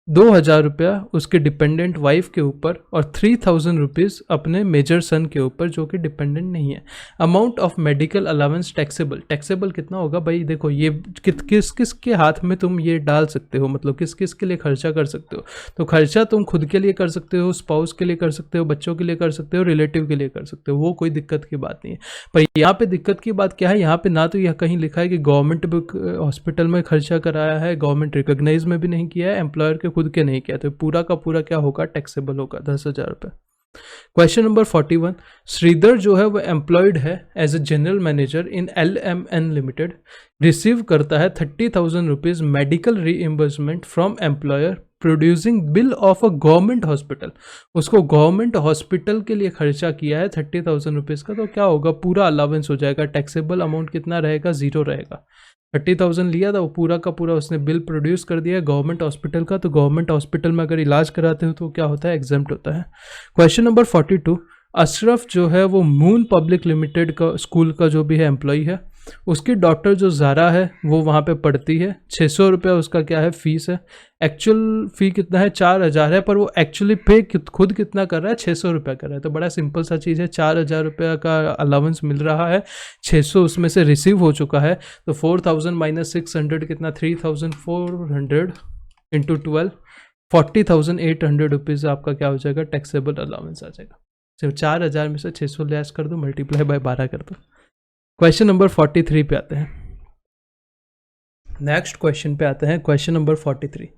2,000 रुपया उसके डिपेंडेंट वाइफ के ऊपर और 3,000 रुपीज़ अपने मेजर सन के ऊपर जो कि डिपेंडेंट नहीं है। Amount of medical allowance taxable, taxable कितना होगा भाई? देखो ये किस किस के हाथ में तुम ये डाल सकते हो, मतलब किस किस के लिए खर्चा कर सकते हो। तो खर्चा तुम खुद के लिए कर सकते हो, स्पाउस के लिए कर सकते हो, बच्चों के लिए कर सकते हो, रिलेटिव के लिए कर सकते हो, वो कोई दिक्कत की बात नहीं है। पर यहाँ पे दिक्कत की बात क्या है, यहाँ पे ना तो यह कहीं लिखा है कि गवर्नमेंट हॉस्पिटल में खर्चा कराया है, गवर्नमेंट रिकॉग्नाइज में भी नहीं किया है, एम्प्लॉयर के खुद के नहीं किया, तो पूरा का पूरा क्या होगा? टैक्सेबल होगा 10,000 रुपये। क्वेश्चन नंबर 41, श्रीधर जो है वो एम्प्लॉयड है as a general manager in LMN limited, receive करता है 30,000 rupees medical reimbursement from employer producing bill of a government hospital. उसको गवर्नमेंट हॉस्पिटल के लिए खर्चा किया है 30,000 रुपीज़ का, तो क्या होगा? पूरा अलाउंस हो जाएगा। टैक्सेबल अमाउंट कितना रहेगा? 0 रहेगा। 30,000 लिया था, वो पूरा का पूरा उसने बिल प्रोड्यूस कर दिया गवर्नमेंट हॉस्पिटल का, तो गवर्नमेंट हॉस्पिटल में अगर इलाज कराते हो तो क्या होता है? एग्जेम्प्ट होता है। क्वेश्चन नंबर 42, अशरफ जो है वो मून पब्लिक लिमिटेड का स्कूल का जो भी है एम्प्लॉई है, उसकी डॉटर जो ज़ारा है वो वहाँ पे पढ़ती है, 600 रुपया उसका क्या है? फीस है। एक्चुअल फ़ी कितना है? 4,000 है, पर वो एक्चुअली पे खुद कितना कर रहा है? 600 रुपया कर रहा है। तो बड़ा सिंपल सा चीज़ है, 4,000 रुपया का अलाउंस मिल रहा है, 600 उसमें से रिसीव हो चुका है, तो 4,000 माइनस 600 कितना? 3,400 इंटू 12, 40,800 रुपीज़ आपका क्या हो जाएगा? टैक्सेबल अलाउंस आ जाएगा। सिर्फ 4,000 में से 600 लेस कर दो, मल्टीप्लाई बाय 12 कर दो। क्वेश्चन नंबर 43 पे आते हैं। नेक्स्ट क्वेश्चन पे आते हैं। Question number 43,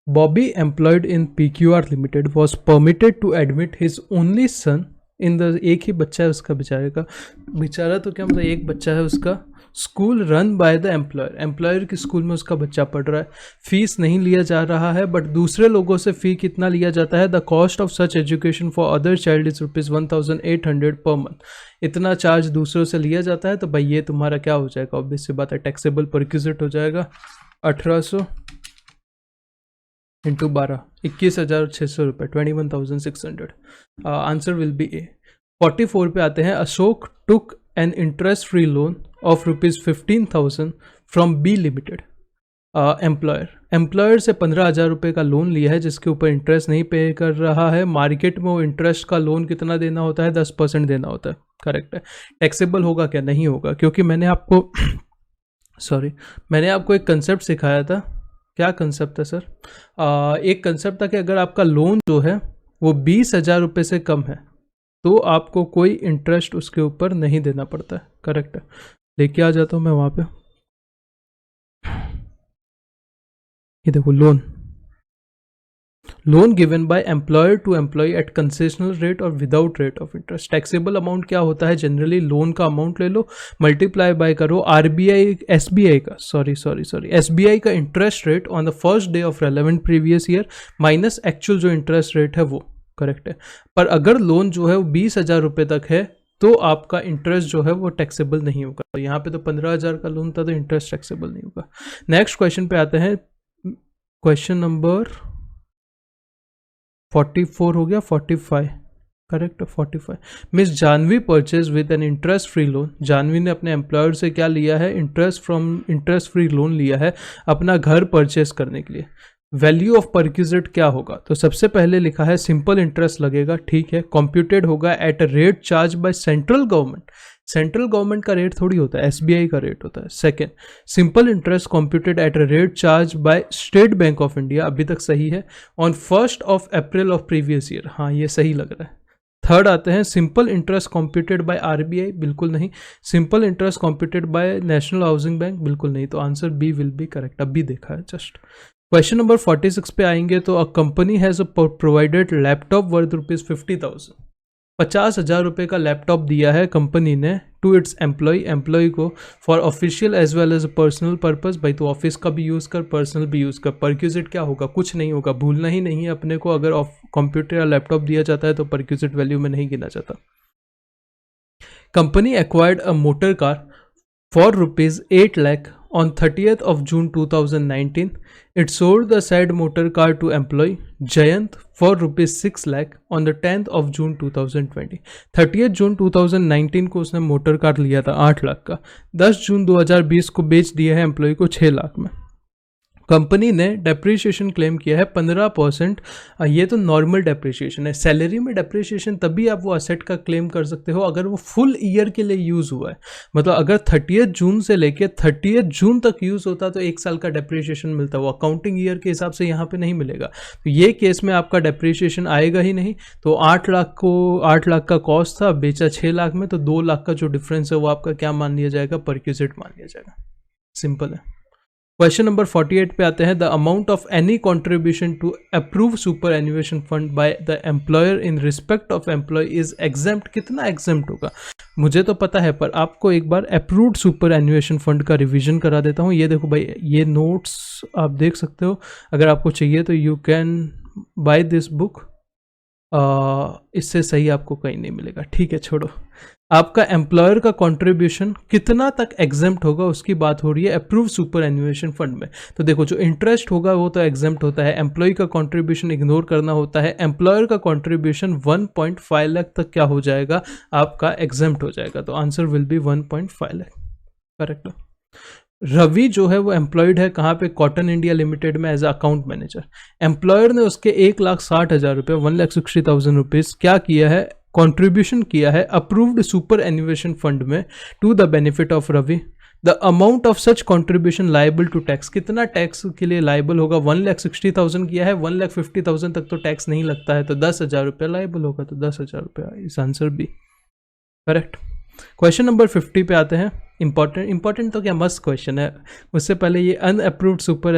Bobby employed in PQR limited was permitted to admit his only son in the, एक ही बच्चा है उसका बेचारे का, बेचारा तो क्या मतलब एक बच्चा है उसका, school run by the employer, employer की स्कूल में उसका बच्चा पढ़ रहा है, फीस नहीं लिया जा रहा है, बट दूसरे लोगों से फ़ी कितना लिया जाता है? The cost of such education for other child is ₹1,800 per month. इतना चार्ज दूसरों से लिया जाता है, तो भाई ये तुम्हारा क्या हो जाएगा? ऑब्वियस सी बात है, टैक्सेबल परक्यूजिट हो जाएगा। 1800 इंटू 12, 21,600 रुपये, 21,600। आंसर विल बी ए। 44 पे आते हैं। Ashok took an interest free loan of ₹15,000 from B limited employer से 15,000 रुपये का लोन लिया है जिसके ऊपर इंटरेस्ट नहीं पे कर रहा है। मार्केट में वो इंटरेस्ट का लोन कितना देना होता है? 10% देना होता है। करेक्ट है। टैक्सेबल होगा क्या? नहीं होगा, क्योंकि मैंने आपको मैंने आपको एक कंसेप्ट सिखाया था। क्या कंसेप्ट था सर? एक कंसेप्ट था कि अगर आपका लोन जो है वो 20,000 रुपये से कम है तो आपको कोई इंटरेस्ट उसके ऊपर नहीं देना पड़ता है। करेक्ट है। लेके आ जाता हूँ मैं वहाँ पे। ये देखो, loan given by employer to employee at concessional rate और without rate of interest. Taxable amount क्या होता है? जनरली लोन का अमाउंट ले लो, मल्टीप्लाई बाय करो एसबीआई का interest rate on the first day of relevant previous year minus actual जो इंटरेस्ट रेट है वो। करेक्ट है। पर अगर लोन जो है वो 20,000 रुपये तक है तो आपका इंटरेस्ट जो है वो टैक्सेबल नहीं होगा। तो यहाँ पे तो 15,000 का लोन था तो इंटरेस्ट टैक्सेबल नहीं होगा। नेक्स्ट क्वेश्चन पे आते हैं। क्वेश्चन नंबर 44 हो गया, 45 correct, 45। Miss Janvi purchase with an interest free loan. Janvi ने अपने एम्प्लॉयर से क्या लिया है? इंटरेस्ट फ्री लोन लिया है अपना घर परचेज करने के लिए। वैल्यू ऑफ परक्यूजिट क्या होगा? तो सबसे पहले लिखा है सिंपल इंटरेस्ट लगेगा, ठीक है। कॉम्प्यूटेड होगा at a rate charge by central government. Central government का रेट थोड़ी होता है, एसबीआई का रेट होता है। Second, simple interest computed at a rate charge by State Bank of India, अभी तक सही है, on 1 April of previous year. हाँ, ये सही लग रहा है। थर्ड आते हैं simple interest computed by RBI, बिल्कुल नहीं। Simple interest computed by National Housing Bank, बिल्कुल नहीं। तो answer B will be correct. अभी देखा है जस्ट। क्वेश्चन नंबर 46 पे आएंगे तो a company has provided laptop worth ₹50,000। 50,000 रुपये का लैपटॉप दिया है कंपनी ने टू इट्स एम्प्लॉय को for official as well as personal purpose. भाई तो ऑफिस का भी यूज़ कर, पर्सनल भी यूज़ कर। परक्यूजिट क्या होगा? कुछ नहीं होगा, भूलना ही नहीं है अपने को। अगर कंप्यूटर या लैपटॉप दिया जाता है तो परक्यूजिट वैल्यू में नहीं गिना जाता। Company acquired a motor car for ₹8 lakh on 30th of June 2019. It sold the said motor car to employee Jayant for ₹6 lakh on the 10th of June 2020. 30th June 2019 को उसने motor car लिया था 8 लाख का, 10 जून 2020 को बेच दिया है employ को 6 लाख में। कंपनी ने डेप्रिसिएशन क्लेम किया है 15%। ये तो नॉर्मल डेप्रिसिएशन है। सैलरी में डेप्रिसिएशन तभी आप वो असेट का क्लेम कर सकते हो अगर वो फुल ईयर के लिए यूज़ हुआ है। मतलब अगर 30 जून से लेके 30 जून तक यूज़ होता तो 1 साल का डेप्रिसिएशन मिलता, वो अकाउंटिंग ईयर के हिसाब से यहाँ पे नहीं मिलेगा। तो ये केस में आपका डेप्रिसिएशन आएगा ही नहीं। तो 8 लाख का कॉस्ट था, बेचा 6 लाख में, तो 2 लाख का जो डिफरेंस है वो आपका क्या मान लिया जाएगा, परक्यूजिट मान लिया जाएगा। सिंपल है। क्वेश्चन नंबर 48 पे आते हैं। The amount of any contribution to approve superannuation fund by the employer in respect of employee is exempt. कितना एग्जेम्प्ट होगा मुझे तो पता है, पर आपको एक बार अप्रूव्ड सुपर एन्युएशन फंड का रिवीजन करा देता हूँ। ये देखो भाई, ये नोट्स आप देख सकते हो, अगर आपको चाहिए तो you can by this book. इससे सही आपको कहीं नहीं मिलेगा। ठीक है, छोड़ो। आपका एम्प्लॉयर का कंट्रीब्यूशन कितना तक एग्जेम्प्ट होगा उसकी बात हो रही है अप्रूव सुपर एन्युएशन फंड में। तो देखो, जो इंटरेस्ट होगा वो तो एग्जेम्प्ट होता है, एम्प्लॉय का कंट्रीब्यूशन इग्नोर करना होता है। एम्प्लॉयर का कंट्रीब्यूशन 1.5 लाख तक क्या हो जाएगा, आपका एग्जेम्प्ट हो जाएगा। तो answer will be 1.5 lakh. Correct. Ravi जो है वो एम्प्लॉयड है कहाँ पे, कॉटन इंडिया लिमिटेड में एज अकाउंट मैनेजर। एम्प्लॉयर ने उसके 1,60,000 रुपये, 1,60,000 रुपीज़ क्या किया है, कंट्रीब्यूशन किया है अप्रूव्ड सुपर एन्युएशन फंड में to the benefit of Ravi. The amount of such contribution liable to tax, कितना टैक्स के लिए लाइबल होगा, 1,60,000 किया है, 1,50,000 तक तो टैक्स नहीं लगता है, तो 10,000 रुपये लाइबल होगा, तो 10,000 रुपये इस आंसर भी करेक्ट। क्वेश्चन नंबर 50 पे आते हैं। इंपॉर्टेंट तो क्या मस्त क्वेश्चन है। उससे पहले ये unapproved super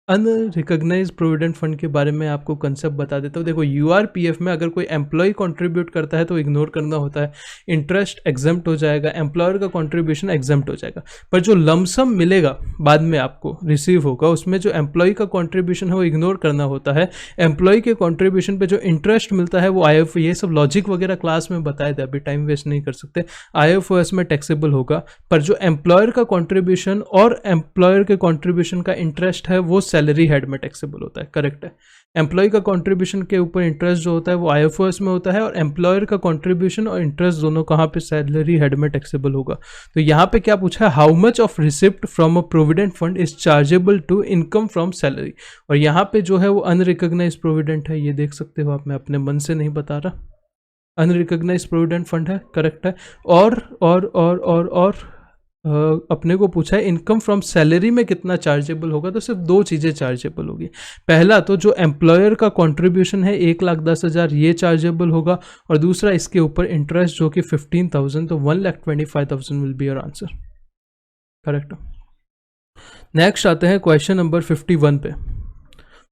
unrecognised provident fund के बारे में आपको कंसेप्ट बता देता हूँ। देखो, यूआरपीएफ में अगर कोई एम्प्लॉय कंट्रीब्यूट करता है तो इग्नोर करना होता है, इंटरेस्ट एग्जेम्प्ट हो जाएगा, एम्प्लॉयर का कंट्रीब्यूशन एग्जेम्प्ट हो जाएगा। पर जो लमसम मिलेगा बाद में आपको रिसीव होगा, उसमें जो एम्प्लॉय का कंट्रीब्यूशन है वो इग्नोर करना होता है। एम्प्लॉय के कंट्रीब्यूशन पे जो इंटरेस्ट मिलता है वो IF, ये सब लॉजिक वगैरह क्लास में बताए थे, अभी टाइम वेस्ट नहीं कर सकते। IFRS में टैक्सेबल होगा, पर जो एम्प्लॉयर का कंट्रीब्यूशन और एम्प्लॉयर के कंट्रीब्यूशन का इंटरेस्ट है वो सैलरी हेड में टैक्सेबल होता है। करेक्ट है। एम्प्लॉय का कंट्रीब्यूशन के ऊपर इंटरेस्ट जो होता है वो IFRS में होता है, और एम्प्लॉयर का कंट्रीब्यूशन और इंटरेस्ट दोनों कहाँ पे, सैलरी हेड में टैक्सेबल होगा। तो यहाँ पे क्या पूछा है, how much of receipt from a provident fund is chargeable to income from salary. और यहाँ पे जो है वो अनरिकॉग्नाइज्ड प्रोविडेंट है, ये देख सकते हो आप, मैं अपने मन से नहीं बता रहा, अनरिकॉग्नाइज्ड प्रोविडेंट फंड है। करेक्ट है। और अपने को पूछा है इनकम फ्रॉम सैलरी में कितना चार्जेबल होगा, तो सिर्फ 2 चीज़ें चार्जेबल होगी। पहला तो जो एम्प्लॉयर का कंट्रीब्यूशन है 1,10,000, ये चार्जेबल होगा, और दूसरा इसके ऊपर इंटरेस्ट जो कि 15,000, तो 1,25,000 will be your answer. Correct. Next आते हैं क्वेश्चन नंबर 51 पे।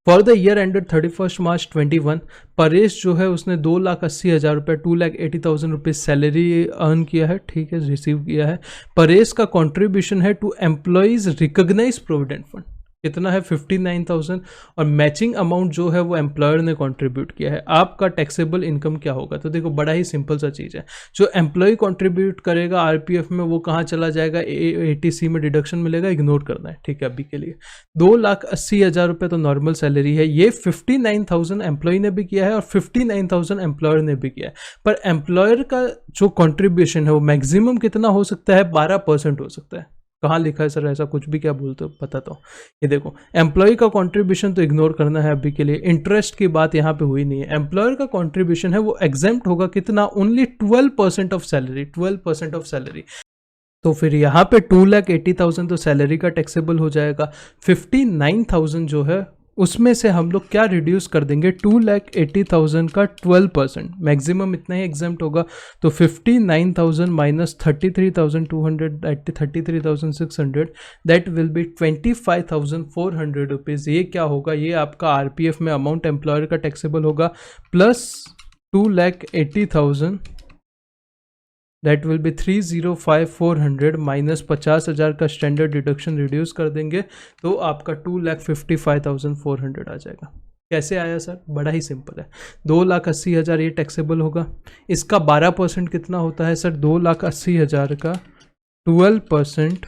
फॉर द ईयर एंडेड 31 मार्च 21, परेश जो है उसने 2,80,000 रुपये, 2,80,000 रुपये सैलरी अर्न किया है। ठीक है, रिसीव किया है। परेश का कंट्रीब्यूशन है to employees recognise provident fund, कितना है, 59,000, और मैचिंग अमाउंट जो है वो एम्प्लॉयर ने कंट्रीब्यूट किया है। आपका टैक्सेबल इनकम क्या होगा, तो देखो बड़ा ही सिंपल सा चीज़ है। जो एम्प्लॉय कंट्रीब्यूट करेगा RPF में वो कहाँ चला जाएगा, ATC में डिडक्शन मिलेगा, इग्नोर करना है। ठीक है, अभी के लिए 2,80,000 रुपये तो नॉर्मल सैलरी है, ये 59,000 एम्प्लॉय ने भी किया है और 59,000 एम्प्लॉयर ने भी किया है। पर एम्प्लॉयर का जो कंट्रीब्यूशन है वो मैक्सिमम कितना हो सकता है, 12% हो सकता है। कहाँ लिखा है सर ऐसा, कुछ भी क्या बोलते हो, बताता हूँ। ये देखो, एम्प्लॉय का कंट्रीब्यूशन तो इग्नोर करना है अभी के लिए, इंटरेस्ट की बात यहाँ पे हुई नहीं है। एम्प्लॉयर का कंट्रीब्यूशन है वो एग्जेम्प्ट होगा, कितना, only 12% of salary, 12% of salary. तो फिर यहाँ पे 2,80,000 तो सैलरी का टैक्सेबल हो जाएगा। 59,000 जो है उसमें से हम लोग क्या रिड्यूस कर देंगे, 2,80,000 का 12%, मैक्सिमम इतना ही एग्जाम्प्ट होगा। तो 59,000 minus 33,200, 33,600, that will be 25,400 rupees. ये क्या होगा, ये आपका RPF में अमाउंट एम्प्लॉयर का टैक्सेबल होगा, plus 2,80,000 that will be 305,400 minus 50,000 का स्टैंडर्ड डिडक्शन रिड्यूस कर देंगे तो आपका 2,55,400 आ जाएगा। कैसे आया सर, बड़ा ही सिंपल है। 2,80,000 ये टैक्सेबल होगा, इसका 12% कितना होता है सर, 2,80,000 का 12%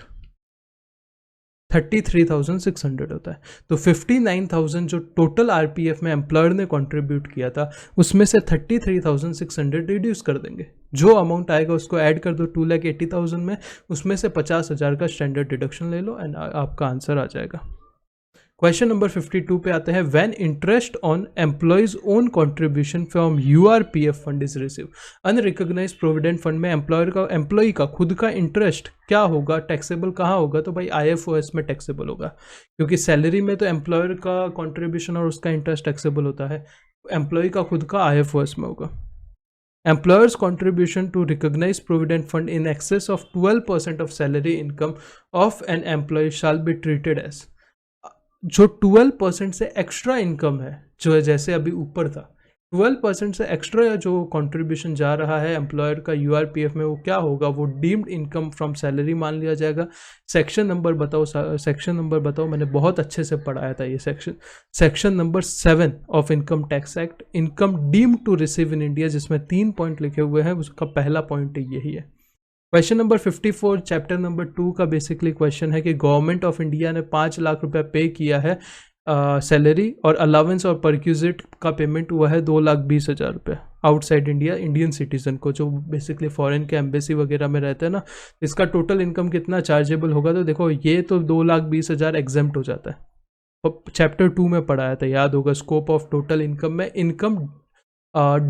33,600 होता है। तो 59,000 जो टोटल RPF में एम्प्लॉयर ने कंट्रीब्यूट किया था उसमें से 33,600 रिड्यूस कर देंगे। जो अमाउंट आएगा उसको ऐड कर दो 2,80,000 में, उसमें से 50,000 का स्टैंडर्ड डिडक्शन ले लो एंड आपका आंसर आ जाएगा। क्वेश्चन नंबर 52 पे आते हैं, when interest on employees own contribution from URPF fund is receive. Unrecognised provident fund में एम्प्लॉय का खुद का इंटरेस्ट क्या होगा, टैक्सेबल कहाँ होगा? तो भाई आईएफओएस में टैक्सेबल होगा, क्योंकि सैलरी में तो एम्प्लॉयर का कंट्रीब्यूशन और उसका इंटरेस्ट टैक्सेबल होता है, एम्प्लॉय का खुद का आईएफओएस में होगा। Employer's contribution to recognized provident fund in excess of 12% of salary income of an employee shall be treated as। जो 12% से एक्स्ट्रा इनकम है, जो जैसे अभी ऊपर था 12% से एक्स्ट्रा जो कंट्रीब्यूशन जा रहा है एम्प्लॉयर का यूआरपीएफ में, वो क्या होगा? वो डीम्ड इनकम फ्रॉम सैलरी मान लिया जाएगा। सेक्शन नंबर बताओ, सेक्शन नंबर बताओ, मैंने बहुत अच्छे से पढ़ाया था ये section number 7 of income tax act, income deemed to receive in India, जिसमें 3 पॉइंट लिखे हुए हैं, उसका पहला पॉइंट यही है। क्वेश्चन नंबर 54 चैप्टर नंबर 2 का बेसिकली क्वेश्चन है कि गवर्नमेंट ऑफ इंडिया ने 5 लाख रुपए पे किया है सैलरी और अलावेंस और परक्यूजिट का पेमेंट हुआ है 2,20,000 रुपये आउटसाइड इंडिया इंडियन सिटीजन को, जो बेसिकली फॉरेन के एम्बेसी वगैरह में रहते हैं ना। इसका टोटल इनकम कितना चार्जेबल होगा? तो देखो ये तो 2,20,000 एग्जेम्प्ट हो जाता है, और चैप्टर 2 में पढ़ाया था, याद होगा। स्कोप ऑफ टोटल इनकम में income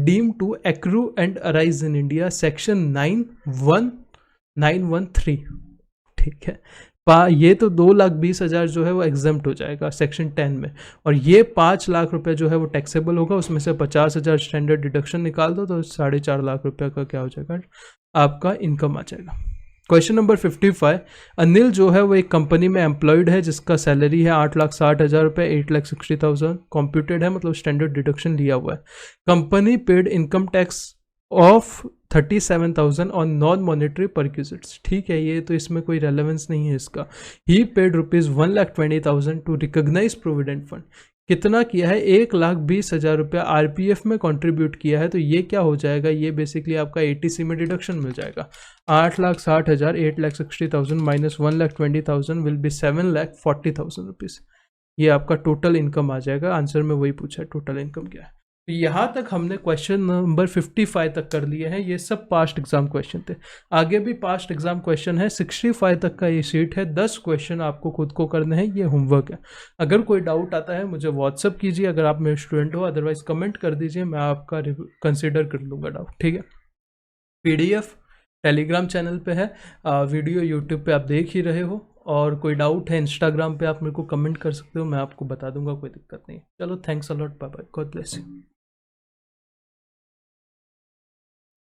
deem to accrue and arise in India, section 9(1)(9)(1)(3), ठीक है। ये तो 2,20,000 जो है वो एग्जेम्प्ट हो जाएगा सेक्शन 10 में, और ये 5 लाख रुपए जो है वो टैक्सेबल होगा। उसमें से 50,000 स्टैंडर्ड डिडक्शन निकाल दो तो 4.5 लाख रुपए का क्या हो जाएगा? आपका इनकम आ जाएगा। क्वेश्चन नंबर 55, अनिल जो है वो एक कंपनी में एम्प्लॉयड है जिसका सैलरी है 8,60,000 रुपये, 8,60,000 कॉम्प्यूटेड है, मतलब स्टैंडर्ड डिडक्शन लिया हुआ है। Company paid income tax of 37,000 on non monetary perquisites, ठीक है, ये तो इसमें कोई रेलेवेंस नहीं है इसका। He paid ₹1,20,000 to recognise provident fund, कितना किया है? 1,20,000 रुपया आरपीएफ में कंट्रीब्यूट किया है, तो ये क्या हो जाएगा? ये बेसिकली आपका एटीसी में डिडक्शन मिल जाएगा। 8,60,000 8,60,000 माइनस 1,20,000 विल बी 7,40,000 रुपीज़। ये आपका टोटल इनकम आ जाएगा। आंसर में वही पूछा है, टोटल इनकम क्या है। तो यहाँ तक हमने क्वेश्चन नंबर 55 तक कर लिए हैं। ये सब पास्ट एग्जाम क्वेश्चन थे, आगे भी पास्ट एग्जाम क्वेश्चन है। 65 तक का ये शीट है, 10 क्वेश्चन आपको खुद को करने हैं, ये होमवर्क है। अगर कोई डाउट आता है मुझे व्हाट्सअप कीजिए, अगर आप मेरे स्टूडेंट हो, अदरवाइज कमेंट कर दीजिए, मैं आपका कंसिडर कर लूँगा डाउट, ठीक है। PDF टेलीग्राम चैनल पे है, वीडियो यूट्यूब पे आप देख ही रहे हो, और कोई डाउट है इंस्टाग्राम पे आप मेरे को कमेंट कर सकते हो, मैं आपको बता दूंगा, कोई दिक्कत नहीं। चलो, thanks a lot, bye bye, God bless you.